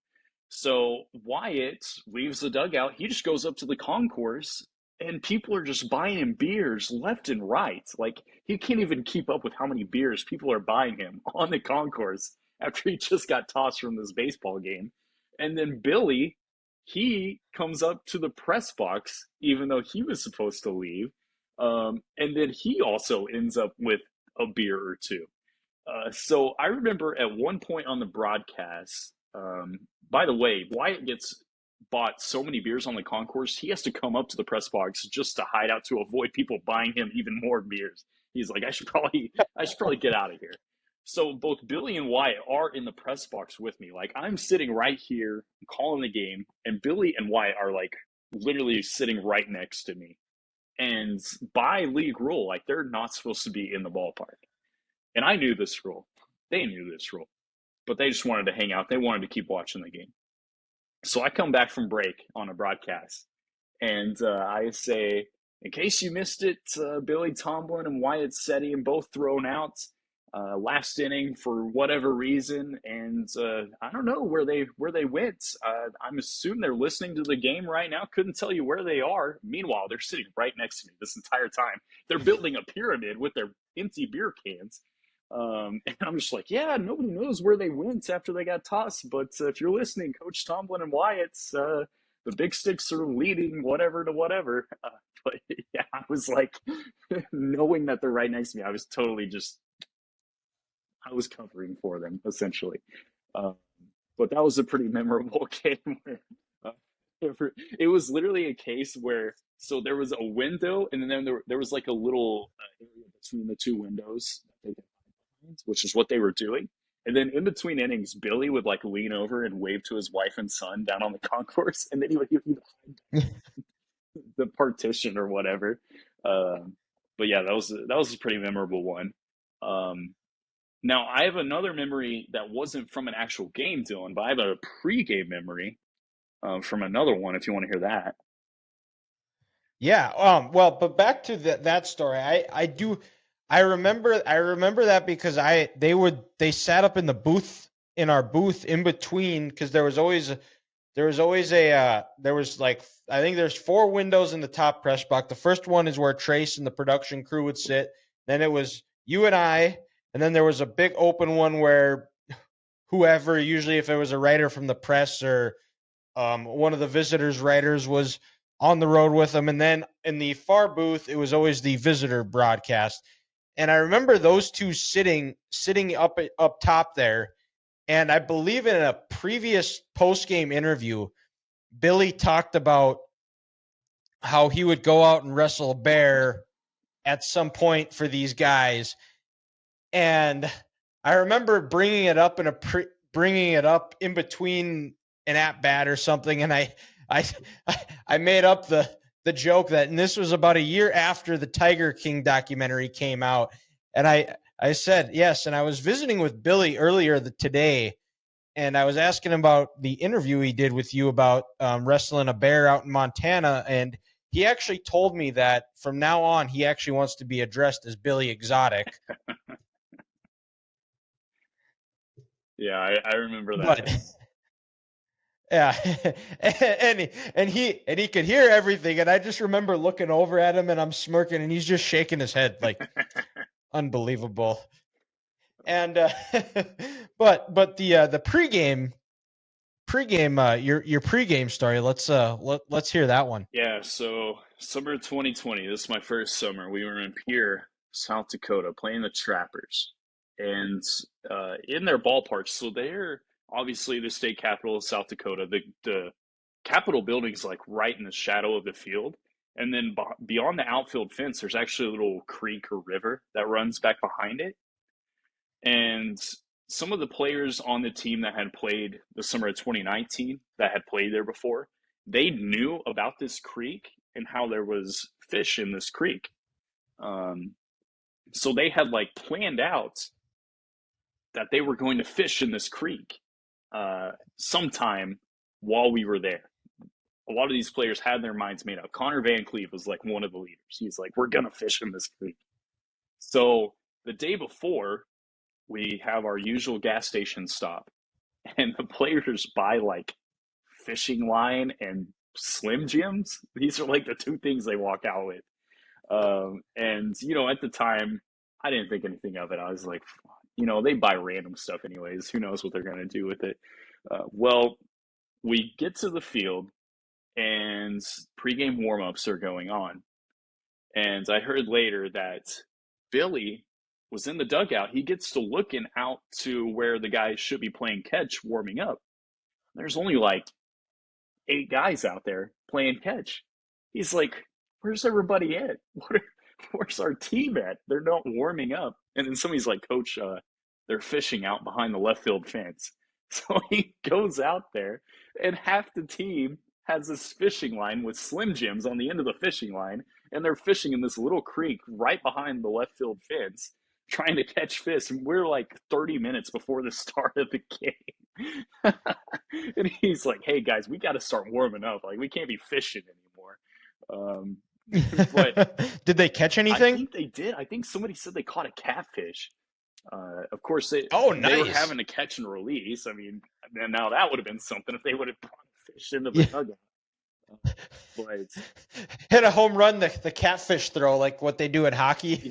S2: So Wyatt leaves the dugout. He just goes up to the concourse, and people are just buying him beers left and right. Like, he can't even keep up with how many beers people are buying him on the concourse after he just got tossed from this baseball game. And then Billy, he comes up to the press box, even though he was supposed to leave. And then he also ends up with a beer or two. So I remember at one point on the broadcast, by the way, Wyatt gets bought so many beers on the concourse, he has to come up to the press box just to hide out to avoid people buying him even more beers. He's like, I should probably get out of here. So both Billy and Wyatt are in the press box with me. Like, I'm sitting right here calling the game, and Billy and Wyatt are like literally sitting right next to me. And by league rule, like, they're not supposed to be in the ballpark. And I knew this rule. They knew this rule, but they just wanted to hang out. They wanted to keep watching the game. So I come back from break on a broadcast, and I say, in case you missed it, Billy Tomlin and Wyatt Seti both thrown out last inning for whatever reason, and I don't know where they went. I'm assuming they're listening to the game right now. Couldn't tell you where they are. Meanwhile, they're sitting right next to me this entire time. They're building a pyramid with their empty beer cans. And I'm just like, yeah, nobody knows where they went after they got tossed. But if you're listening, Coach Tomlin and Wyatt's, the Big Sticks are leading whatever to whatever. But yeah, I was like, knowing that they're right next to me, I was totally just, I was covering for them essentially. Uh, but that was a pretty memorable game where uh, it was literally a case where so there was a window and then there was like a little area between the two windows that they could hide behind, which is what they were doing. And then in between innings, Billy would like lean over and wave to his wife and son down on the concourse, and then he would hide the partition or whatever. Um, but yeah, that was a pretty memorable one. Um, Now I have another memory that wasn't from an actual game, Dylan, but I have a pre-game memory from another one. If you want to hear that.
S1: Yeah. Well, but back to that story. I remember that because they sat up in the booth in our booth in between because there was like I think there's four windows in the top press box. The first one is where Trace and the production crew would sit. Then it was you and I, and then there was a big open one where whoever, usually if it was a writer from the press or one of the visitors writers was on the road with them. And then in the far booth, it was always the visitor broadcast. And I remember those two sitting up top there. And I believe in a previous post game interview, Billy talked about how he would go out and wrestle a bear at some point for these guys. And I remember bringing it up in between an at bat or something, and I I made up the joke that, and this was about a year after the Tiger King documentary came out, and I said yes, and I was visiting with Billy earlier today, and I was asking him about the interview he did with you about wrestling a bear out in Montana, and he actually told me that from now on he actually wants to be addressed as Billy Exotic.
S2: Yeah, I remember
S1: But
S2: that.
S1: yeah, and he could hear everything, and I just remember looking over at him, and I'm smirking, and he's just shaking his head like unbelievable. And but the pregame your pregame story. Let's hear that one.
S2: Yeah, so summer 2020, this is my first summer. We were in Pierre, South Dakota, playing the Trappers, and in their ballpark. So they're obviously the state capital of South Dakota. The Capitol building's like right in the shadow of the field, and then beyond the outfield fence, there's actually a little creek or river that runs back behind it. And some of the players on the team that had played the summer of 2019 that had played there before, they knew about this creek and how there was fish in this creek. Um, so they had like planned out that they were going to fish in this creek sometime while we were there. A lot of these players had their minds made up. Connor Van Cleve was like one of the leaders. He's like, we're going to fish in this creek. So the day before, we have our usual gas station stop, and the players buy like fishing line and Slim Jims. These are like the two things they walk out with. And, at the time, I didn't think anything of it. I was like, they buy random stuff anyways. Who knows what they're going to do with it? Well, we get to the field and pregame warmups are going on. And I heard later that Billy was in the dugout. He gets to looking out to where the guys should be playing catch, warming up. There's only like 8 guys out there playing catch. He's like, where's everybody at? Where's our team at? They're not warming up. And then somebody's like, Coach, they're fishing out behind the left field fence. So he goes out there, and half the team has this fishing line with Slim Jims on the end of the fishing line, and they're fishing in this little creek right behind the left field fence, trying to catch fish. And we're like 30 minutes before the start of the game. And he's like, hey guys, we got to start warming up. Like, we can't be fishing anymore. But
S1: did they catch
S2: I
S1: anything?
S2: think they did. I think somebody said they caught a catfish. Of course, they were
S1: Nice.
S2: having a catch and release. I mean, now that would have been something if they would have brought a fish into the dugout. But
S1: hit a home run, the catfish throw, like what they do at hockey.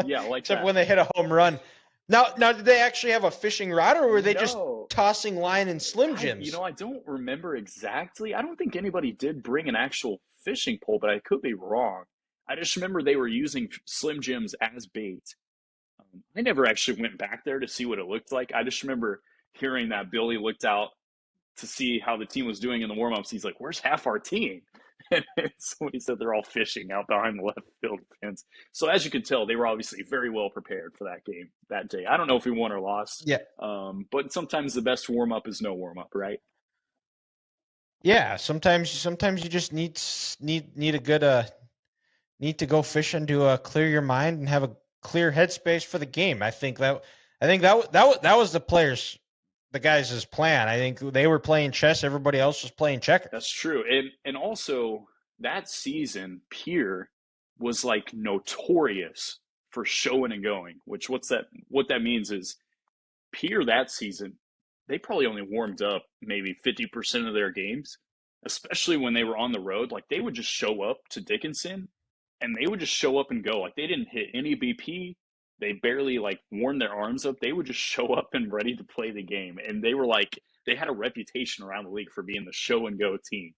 S2: yeah, like
S1: except
S2: that.
S1: when they hit a home run. Now, did they actually have a fishing rod, or were they just tossing line and Slim Jims?
S2: I don't remember exactly. I don't think anybody did bring an actual fishing pole, but I could be wrong. I just remember they were using Slim Jims as bait. I never actually went back there to see what it looked like. I just remember hearing that Billy looked out to see how the team was doing in the warm-ups. He's like, where's half our team? And somebody said they're all fishing out behind the left field fence. So as you can tell, they were obviously very well prepared for that game that day. I don't know if we won or lost.
S1: Yeah.
S2: But sometimes the best warm-up is no warm-up, right?
S1: Yeah. Sometimes you just need a good need to go fishing to clear your mind and have a clear headspace for the game. I think that was the guys' plan. I think they were playing chess. Everybody else was playing checkers.
S2: That's true. And also that season, Pierre was like notorious for showing and going, which what that means is Pierre that season, they probably only warmed up maybe 50% of their games, especially when they were on the road. Like, they would just show up to Dickinson and they would just show up and go. Like, they didn't hit any BP. They barely like warmed their arms up. They would just show up and ready to play the game. And they were like, they had a reputation around the league for being the show and go team.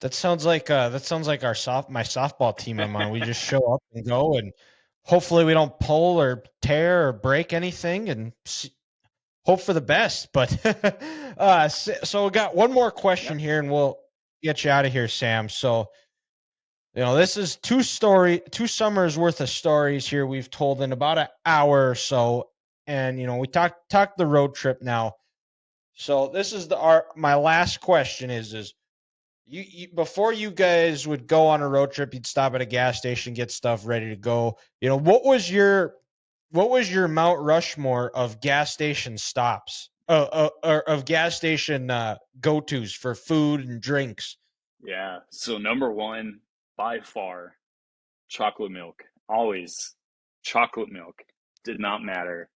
S1: That sounds like my softball team I'm on. We just show up and go, and hopefully we don't pull or tear or break anything, and hope for the best. But so we got one more question here, and we'll get you out of here, Sam. So, this is two summers worth of stories here we've told in about an hour or so, and we talked the road trip now. So this is my last question is you before you guys would go on a road trip, you'd stop at a gas station, get stuff ready to go. What was your Mount Rushmore of gas station stops, of gas station go-tos for food and drinks?
S2: Yeah. So number one, by far, chocolate milk. Always chocolate milk. Did not matter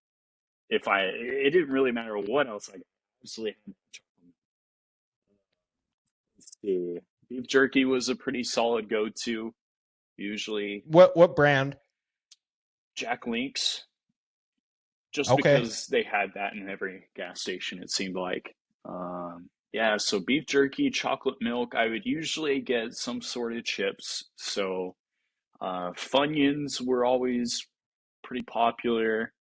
S2: it didn't really matter what else I got. Absolutely had chocolate milk. Let's see. Beef jerky was a pretty solid go-to. Usually.
S1: What brand?
S2: Jack Link's. Just
S1: Okay.
S2: because they had that in every gas station, it seemed like. Yeah, so beef jerky, chocolate milk. I would usually get some sort of chips. So Funyuns were always pretty popular.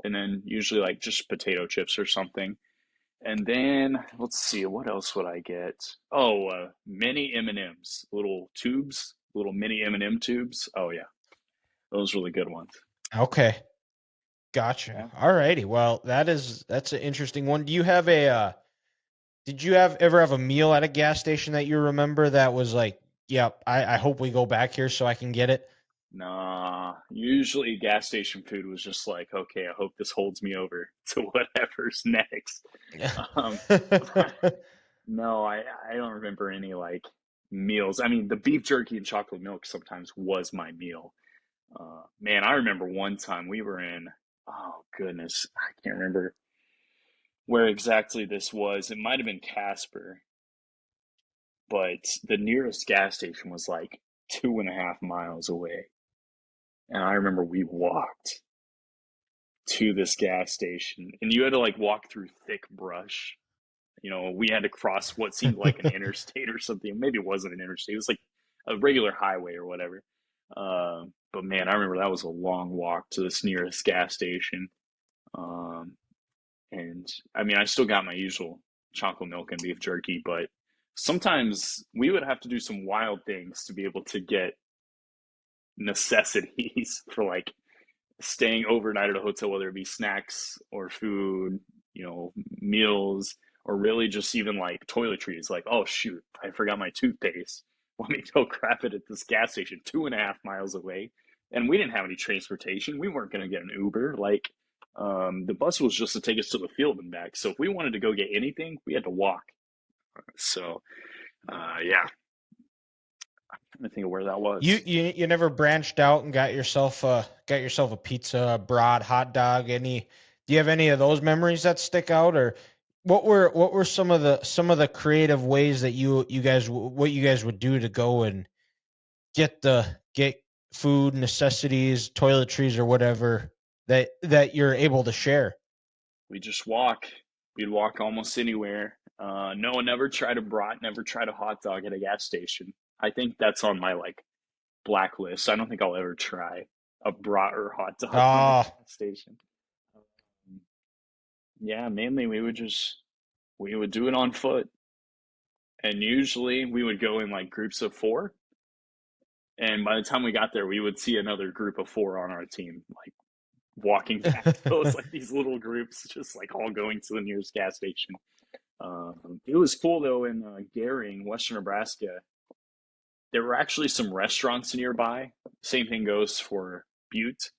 S2: And then usually like just potato chips or something. And then let's see, what else would I get? Oh, mini M&Ms, little tubes, little mini M&M tubes. Oh yeah, those were the good ones.
S1: Okay, gotcha. Yeah. All righty. Well, that's an interesting one. Do you have did you ever have a meal at a gas station that you remember that was like, yep, I hope we go back here so I can get it?
S2: Nah, usually gas station food was just like, okay, I hope this holds me over to whatever's next. Um, no, I don't remember any like meals. I mean, the beef jerky and chocolate milk sometimes was my meal. Man, I remember one time we were in, oh goodness, I can't remember where exactly this was. It might have been Casper, but the nearest gas station was like 2.5 miles away. And I remember we walked to this gas station and you had to like walk through thick brush. We had to cross what seemed like an interstate or something. Maybe it wasn't an interstate. It was like a regular highway or whatever. But man, I remember that was a long walk to this nearest gas station. Um, and I mean, I still got my usual chocolate milk and beef jerky, but sometimes we would have to do some wild things to be able to get necessities for like staying overnight at a hotel, whether it be snacks or food, meals, or really just even like toiletries. Like, oh shoot, I forgot my toothpaste. Let me go grab it at this gas station 2.5 miles away. And we didn't have any transportation. We weren't going to get an Uber. Like, the bus was just to take us to the field and back. So if we wanted to go get anything, we had to walk. So, yeah, I'm trying to think of where that
S1: You,
S2: was.
S1: you never branched out and got yourself a pizza, a brat, hot dog. Do you have any of those memories that stick out, or what were some of the creative ways that what you guys would do to go and get food, necessities, toiletries, or whatever that you're able to share?
S2: We just walk. We'd walk almost anywhere. No one ever tried a brat, never tried a hot dog at a gas station. I think that's on my like blacklist. I don't think I'll ever try a brat or hot dog from a gas
S1: Ah,
S2: station. Um, yeah, mainly we would do it on foot, and usually we would go in like groups of four. And by the time we got there, we would see another group of four on our team, like walking back. So it's like these little groups, just like all going to the nearest gas station. It was cool though in Gering, Western Nebraska. There were actually some restaurants nearby. Same thing goes for Butte,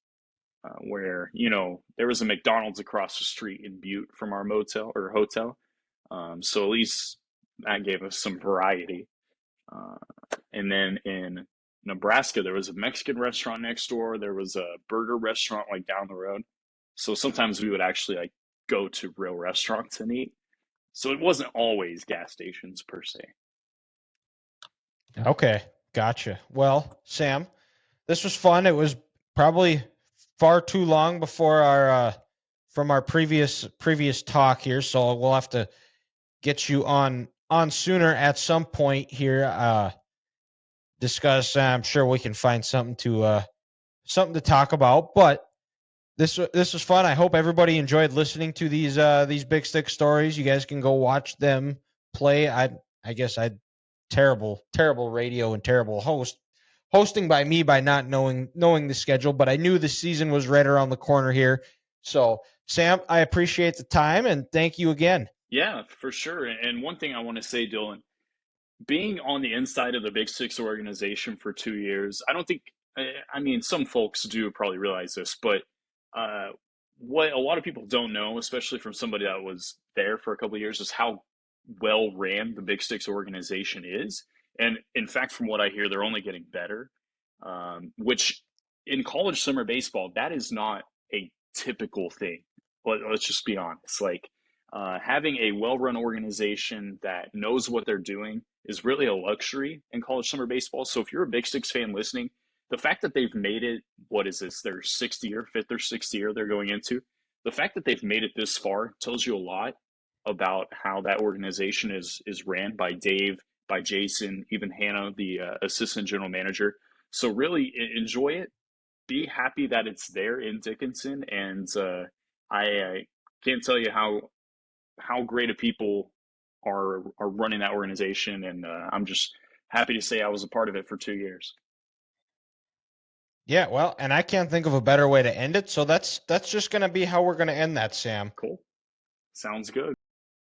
S2: where there was a McDonald's across the street in Butte from our motel or hotel. So at least that gave us some variety. Uh, and then in Nebraska, there was a Mexican restaurant next door. There was a burger restaurant like down the road. So sometimes we would actually like go to real restaurants and eat. So it wasn't always gas stations per se.
S1: okay, gotcha. Well, Sam, this was fun. It was probably far too long before our from our previous talk here, so we'll have to get you on sooner at some point here. Discuss. I'm sure we can find something to talk about. But this was fun. I hope everybody enjoyed listening to these big stick stories. You guys can go watch them play. I guess I terrible radio and terrible hosting by me by not knowing the schedule, but I knew the season was right around the corner here. So Sam, I appreciate the time and thank you again.
S2: Yeah, for sure. And one thing I want to say, Dylan, being on the inside of the Big Six organization for 2 years, I don't think, I mean, some folks do probably realize this, but uh, what a lot of people don't know, especially from somebody that was there for a couple of years, is how well ran the Big Six organization is. And in fact, from what I hear, they're only getting better, which in college summer baseball, that is not a typical thing. Let's just be honest. Like, having a well run organization that knows what they're doing is really a luxury in college summer baseball. So if you're a Big Six fan listening, the fact that they've made it, what is this, their fifth or sixth year they're going into, the fact that they've made it this far tells you a lot about how that organization is ran by Dave, by Jason, even Hannah, the assistant general manager. So really enjoy it. Be happy that it's there in Dickinson, and I can't tell you how great of people are running that organization, and I'm just happy to say I was a part of it for 2 years.
S1: Yeah, well, and I can't think of a better way to end it. So that's just going to be how we're going to end that, Sam.
S2: Cool. Sounds good.